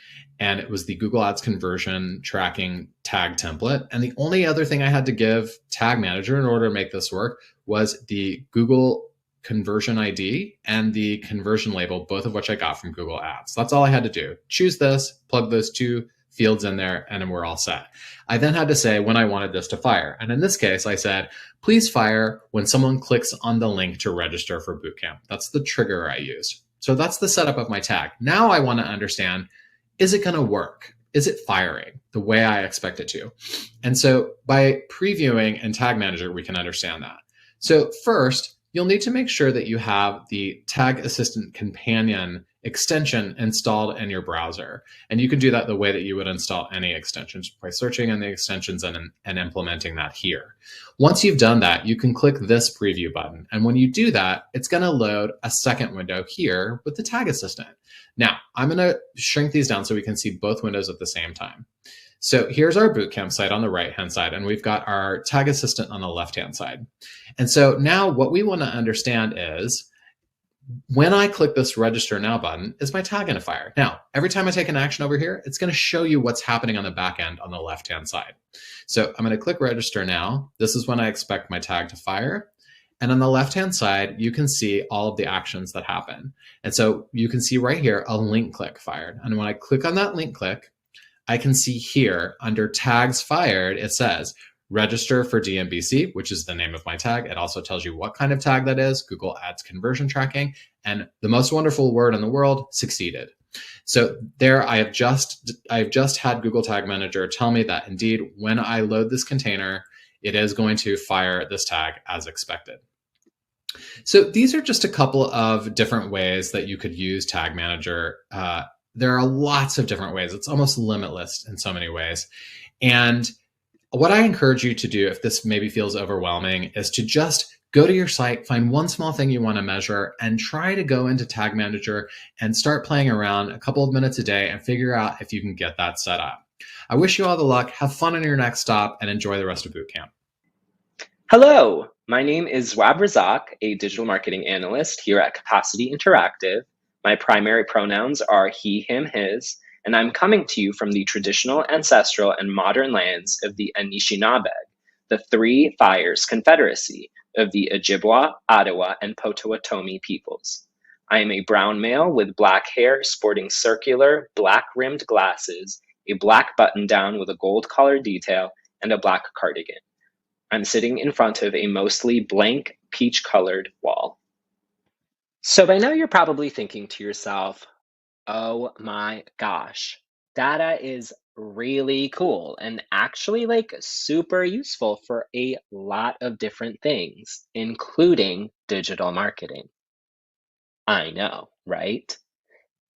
and it was the Google Ads conversion tracking tag template. And the only other thing I had to give Tag Manager in order to make this work was the Google conversion ID and the conversion label, both of which I got from Google Ads. That's all I had to do. Choose this, plug those two fields in there, and then we're all set. I then had to say when I wanted this to fire. And in this case, I said, please fire when someone clicks on the link to register for bootcamp. That's the trigger I used. So that's the setup of my tag. Now I want to understand, is it going to work? Is it firing the way I expect it to? And so by previewing in Tag Manager, we can understand that. So first, you'll need to make sure that you have the Tag Assistant Companion extension installed in your browser. And you can do that the way that you would install any extensions, by searching in the extensions and implementing that here. Once you've done that, you can click this preview button. And when you do that, it's going to load a second window here with the Tag Assistant. Now, I'm going to shrink these down so we can see both windows at the same time. So here's our bootcamp site on the right-hand side, and we've got our Tag Assistant on the left-hand side. And so now what we want to understand is, when I click this Register Now button, is my tag going to fire? Now, every time I take an action over here, it's going to show you what's happening on the back end on the left-hand side. So I'm going to click Register Now. This is when I expect my tag to fire. And on the left-hand side, you can see all of the actions that happen. And so you can see right here, a link click fired. And when I click on that link click, I can see here under Tags Fired, it says, register for DMBC, which is the name of my tag. It also tells you what kind of tag that is, Google Ads Conversion Tracking, and the most wonderful word in the world, succeeded. So there I've just had Google Tag Manager tell me that indeed, when I load this container, it is going to fire this tag as expected. So these are just a couple of different ways that you could use Tag Manager. There are lots of different ways. It's almost limitless in so many ways. And what I encourage you to do, if this maybe feels overwhelming, is to just go to your site, find one small thing you want to measure, and try to go into Tag Manager and start playing around a couple of minutes a day and figure out if you can get that set up. I wish you all the luck, have fun on your next stop, and enjoy the rest of bootcamp.
Hello, my name is Zwab Razak, a digital marketing analyst here at Capacity Interactive. My primary pronouns are he, him, his, and I'm coming to you from the traditional, ancestral, and modern lands of the Anishinaabe, the Three Fires Confederacy of the Ojibwa, Ottawa, and Potawatomi peoples. I am a brown male with black hair, sporting circular, black-rimmed glasses, a black button-down with a gold collar detail, and a black cardigan. I'm sitting in front of a mostly blank, peach-colored wall. So by now you're probably thinking to yourself, oh my gosh, data is really cool and actually like super useful for a lot of different things, including digital marketing. I know, right?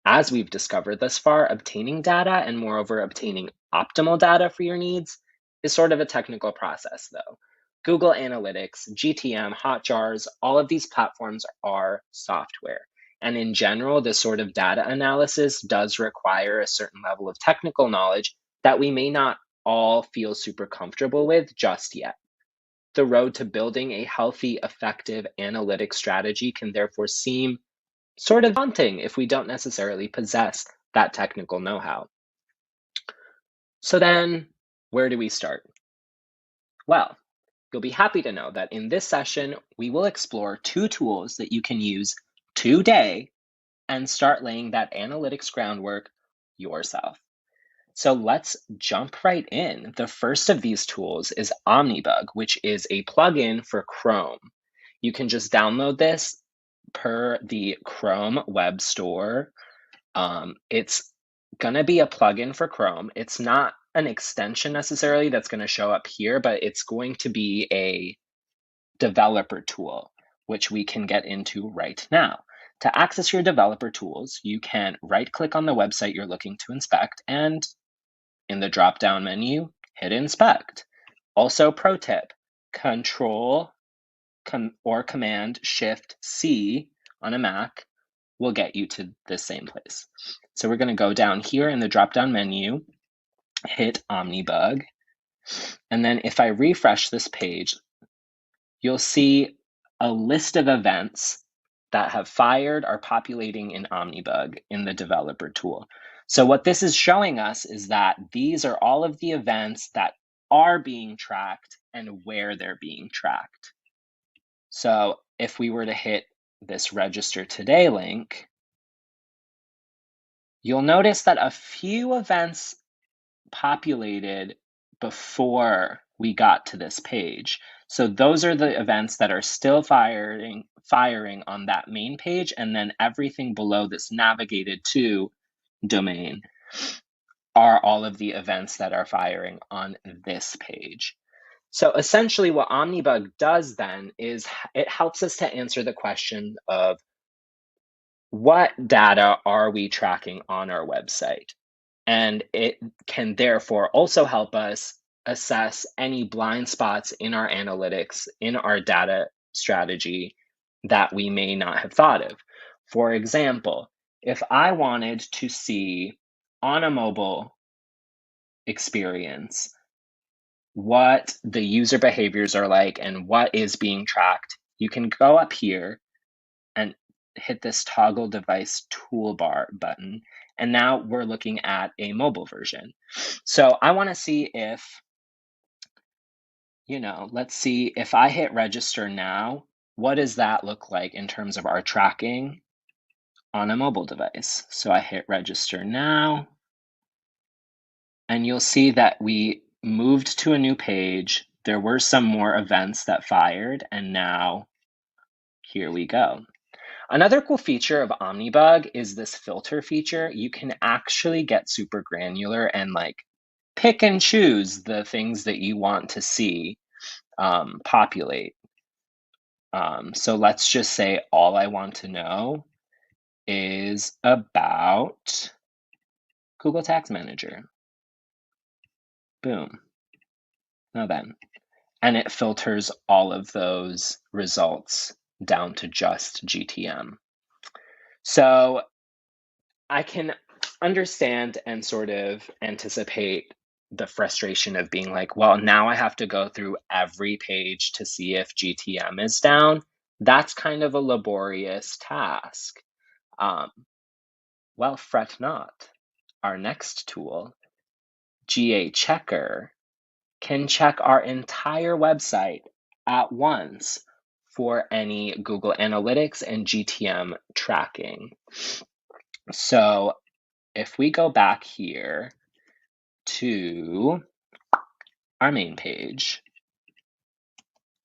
As we've discovered thus far, obtaining data and moreover obtaining optimal data for your needs is sort of a technical process though. Google Analytics, GTM, Hotjars, all of these platforms are software. And in general, this sort of data analysis does require a certain level of technical knowledge that we may not all feel super comfortable with just yet. The road to building a healthy, effective analytics strategy can therefore seem sort of daunting if we don't necessarily possess that technical know-how. So then, where do we start? Well, you'll be happy to know that in this session, we will explore 2 tools that you can use today and start laying that analytics groundwork yourself. So let's jump right in. The first of these tools is Omnibug, which is a plugin for Chrome. You can just download this per the Chrome web store. It's going to be a plugin for Chrome. It's not an extension necessarily that's going to show up here, but it's going to be a developer tool, which we can get into right now. To access your developer tools, you can right-click on the website you're looking to inspect and in the drop-down menu, hit Inspect. Also, pro tip, Control or Command Shift C on a Mac will get you to the same place. So we're going to go down here in the drop-down menu, hit Omnibug, and then if I refresh this page, you'll see a list of events that have fired are populating in Omnibug in the developer tool. So what this is showing us is that these are all of the events that are being tracked and where they're being tracked. So if we were to hit this register today link, you'll notice that a few events populated before we got to this page. So those are the events that are still firing on that main page, and then everything below this navigated to domain are all of the events that are firing on this page. So essentially what Omnibug does then is it helps us to answer the question of what data are we tracking on our website? And it can therefore also help us assess any blind spots in our analytics, in our data strategy that we may not have thought of. For example, if I wanted to see on a mobile experience what the user behaviors are like and what is being tracked, you can go up here and hit this toggle device toolbar button. And now we're looking at a mobile version. So I want to see if, let's see if I hit register now, what does that look like in terms of our tracking on a mobile device? So I hit register now, and you'll see that we moved to a new page. There were some more events that fired, and now here we go. Another cool feature of Omnibug is this filter feature. You can actually get super granular and pick and choose the things that you want to see populate. So let's just say all I want to know is about Google Tax Manager. Boom. Now then. And it filters all of those results down to just GTM. So I can understand and sort of anticipate the frustration of being like, well, now I have to go through every page to see if GTM is down. That's kind of a laborious task. Well, fret not. Our next tool, GA Checker, can check our entire website at once for any Google Analytics and GTM tracking. So if we go back here to our main page,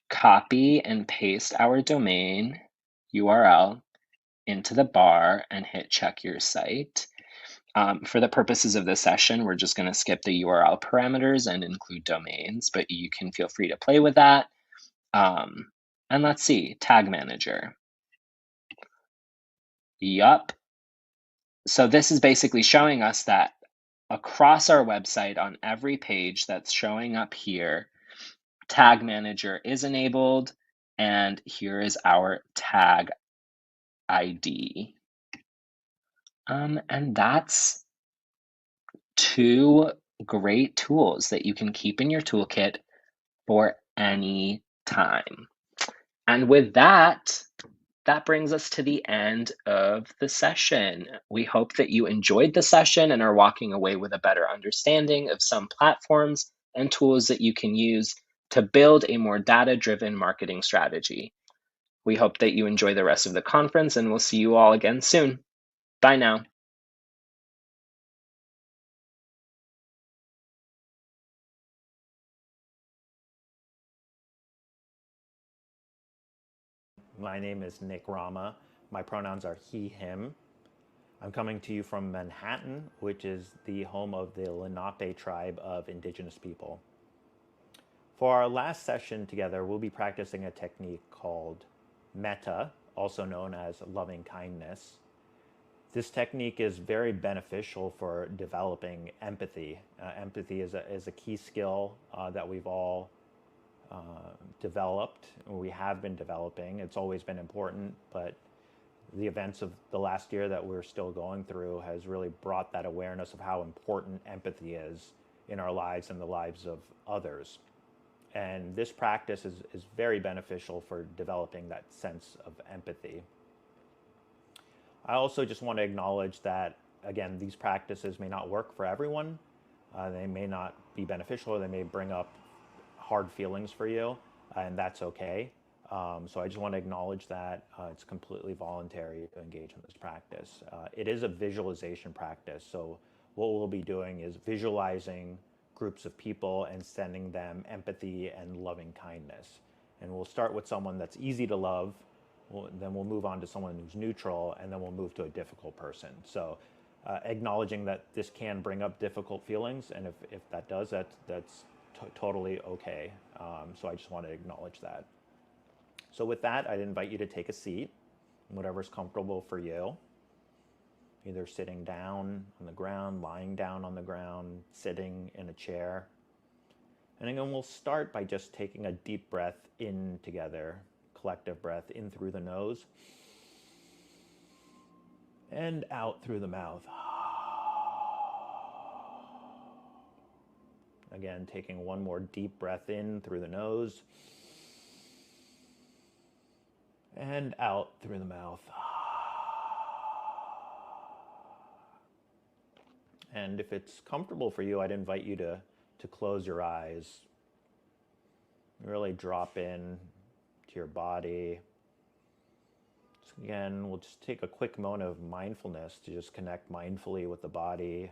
copy and paste our domain URL into the bar and hit check your site. For the purposes of this session, we're just going to skip the URL parameters and include domains, but you can feel free to play with that. And let's see, Tag Manager. Yup, So this is basically showing us that across our website on every page that's showing up here, Tag Manager is enabled, and here is our tag ID. And that's 2 great tools that you can keep in your toolkit for any time. And with that, that brings us to the end of the session. We hope that you enjoyed the session and are walking away with a better understanding of some platforms and tools that you can use to build a more data-driven marketing strategy. We hope that you enjoy the rest of the conference, and we'll see you all again soon. Bye now.
My name is Nick Rama. My pronouns are he, him. I'm coming to you from Manhattan, which is the home of the Lenape tribe of indigenous people. For our last session together, we'll be practicing a technique called metta, also known as loving kindness. This technique is very beneficial for developing empathy. Empathy is a key skill that we've all developed, we have been developing. It's always been important, but the events of the last year that we're still going through has really brought that awareness of how important empathy is in our lives and the lives of others. And this practice is very beneficial for developing that sense of empathy. I also just want to acknowledge that, again, these practices may not work for everyone. They may not be beneficial, or they may bring up hard feelings for you, and that's okay. So I just want to acknowledge that it's completely voluntary to engage in this practice. It is a visualization practice, so what we'll be doing is visualizing groups of people and sending them empathy and loving kindness. And we'll start with someone that's easy to love, then we'll move on to someone who's neutral, and then we'll move to a difficult person. So acknowledging that this can bring up difficult feelings, and if that does, that's totally okay. So I just want to acknowledge that. So with that, I'd invite you to take a seat, whatever's comfortable for you. Either sitting down on the ground, lying down on the ground, sitting in a chair. And again, we'll start by just taking a deep breath in together, collective breath in through the nose and out through the mouth. Again, taking one more deep breath in through the nose and out through the mouth. And if it's comfortable for you, I'd invite you to close your eyes. Really drop in to your body. So again, we'll just take a quick moment of mindfulness to just connect mindfully with the body,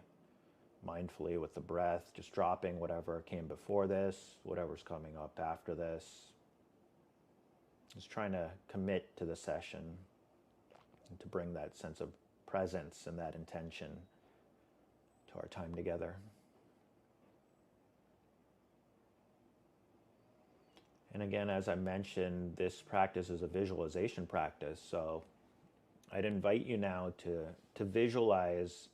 mindfully with the breath, just dropping whatever came before this, whatever's coming up after this. Just trying to commit to the session and to bring that sense of presence and that intention to our time together. And again, as I mentioned, this practice is a visualization practice, so I'd invite you now to visualize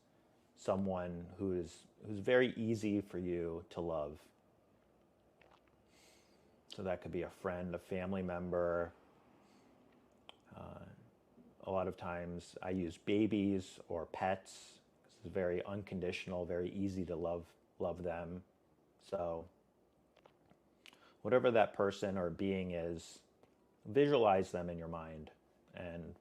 someone who's very easy for you to love. So that could be a friend, a family member. A lot of times I use babies or pets. It's very unconditional, very easy to love them. So whatever that person or being is, visualize them in your mind. And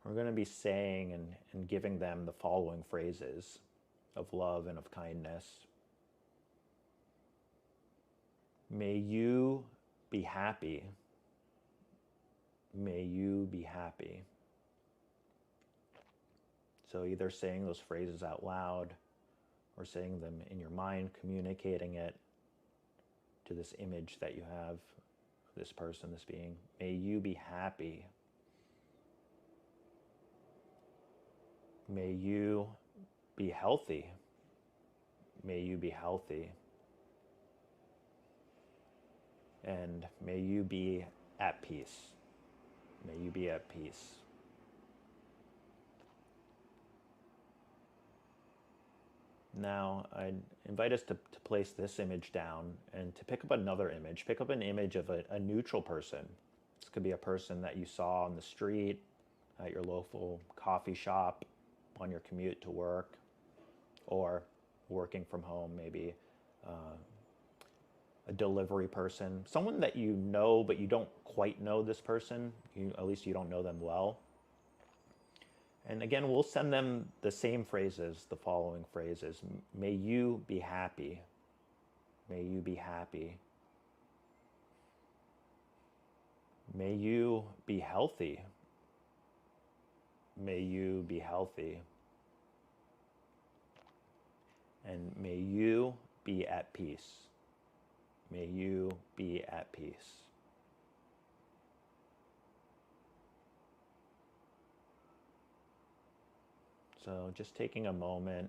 we're going to be saying and giving them the following phrases of love and of kindness. May you be happy. May you be happy. So either saying those phrases out loud or saying them in your mind, communicating it to this image that you have, this person, this being. May you be happy. May you be healthy. May you be healthy. And may you be at peace. May you be at peace. Now, I'd invite us to place this image down and to pick up another image. Pick up an image of a neutral person. This could be a person that you saw on the street, at your local coffee shop, on your commute to work, or working from home, maybe a delivery person. Someone that you know, but you don't quite know this person. At least you don't know them well. And again, we'll send them the same phrases, the following phrases. May you be happy. May you be happy. May you be healthy. May you be healthy. And may you be at peace. May you be at peace. So just taking a moment,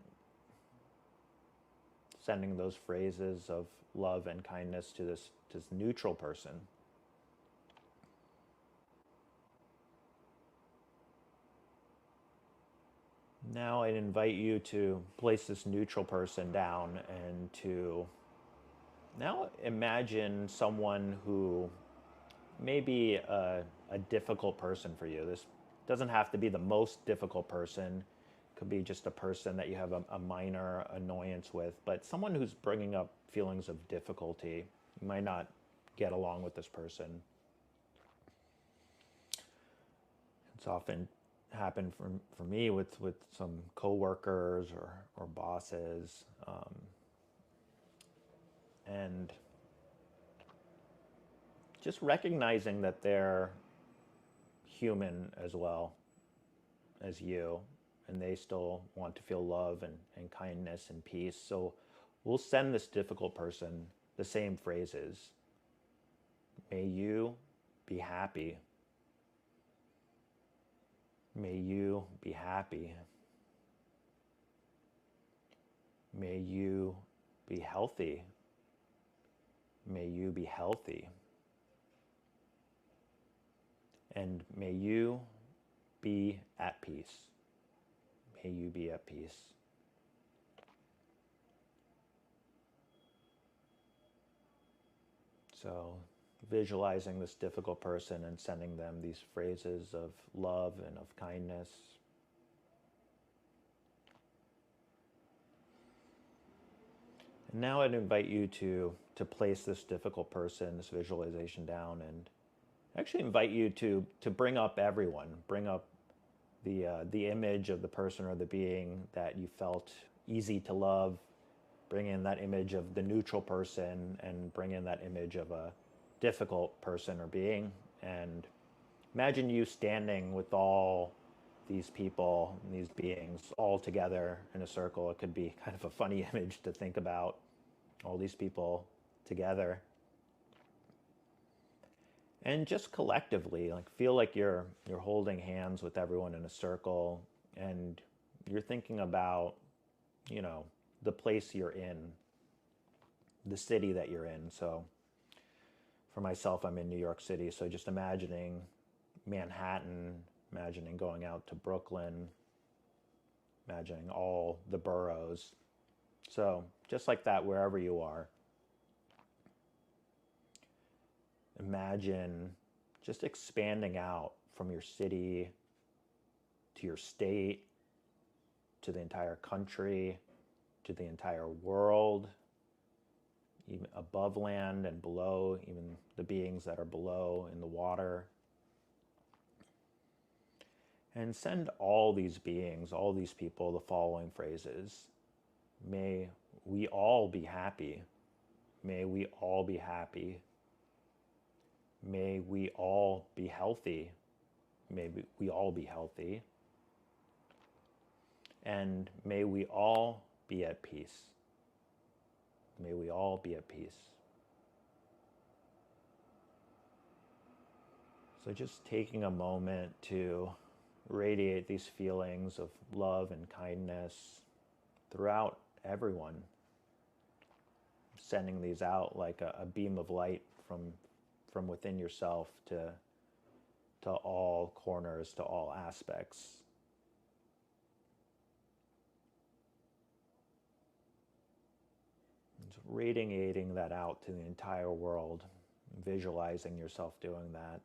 sending those phrases of love and kindness to this neutral person. Now I'd invite you to place this neutral person down and to now imagine someone who may be a difficult person for you. This doesn't have to be the most difficult person. Could be just a person that you have a minor annoyance with, but someone who's bringing up feelings of difficulty. You might not get along with this person. It's often happened for me with some coworkers or bosses, and just recognizing that they're human as well as you, and they still want to feel love and kindness and peace. So we'll send this difficult person the same phrases. May you be happy. May you be happy. May you be healthy. May you be healthy. And may you be at peace. May you be at peace. So visualizing this difficult person and sending them these phrases of love and of kindness. And now I'd invite you to place this difficult person, this visualization down, and actually invite you to bring up everyone. Bring up the image of the person or the being that you felt easy to love. Bring in that image of the neutral person and bring in that image of a difficult person or being. And imagine you standing with all these people and these beings all together in a circle. It could be kind of a funny image to think about, all these people together. And just collectively, feel like you're holding hands with everyone in a circle, and you're thinking about, the place you're in, the city that you're in. So for myself, I'm in New York City, so just imagining Manhattan, imagining going out to Brooklyn, imagining all the boroughs. So just like that, wherever you are, imagine just expanding out from your city to your state, to the entire country, to the entire world, even above land and below, even the beings that are below in the water. And send all these beings, all these people, the following phrases. May we all be happy. May we all be happy. May we all be healthy. May we all be healthy. And may we all be at peace. May we all be at peace. So just taking a moment to radiate these feelings of love and kindness throughout everyone. Sending these out like a beam of light from within yourself to all corners, to all aspects. radiating that out to the entire world, visualizing yourself doing that.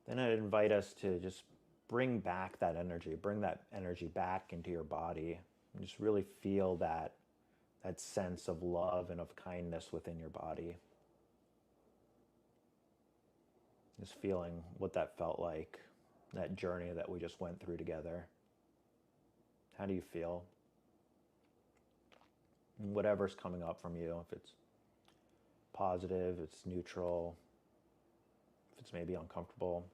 Then I'd invite us to just bring back that energy, bring that energy back into your body, and just really feel that sense of love and of kindness within your body. Just feeling what that felt like, that journey that we just went through together. How do you feel? And whatever's coming up from you, if it's positive, it's neutral, if it's maybe uncomfortable,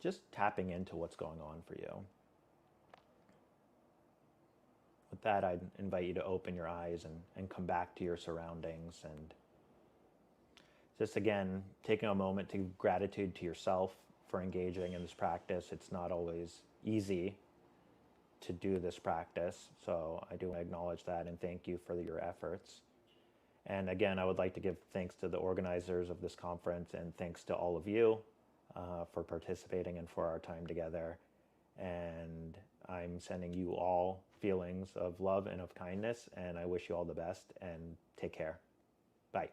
just tapping into what's going on for you. With that, I'd invite you to open your eyes and come back to your surroundings, and just again, taking a moment to give gratitude to yourself for engaging in this practice. It's not always easy to do this practice, so I do acknowledge that and thank you for your efforts. And again, I would like to give thanks to the organizers of this conference, and thanks to all of you for participating and for our time together. And I'm sending you all feelings of love and of kindness, and I wish you all the best, and take care. Bye.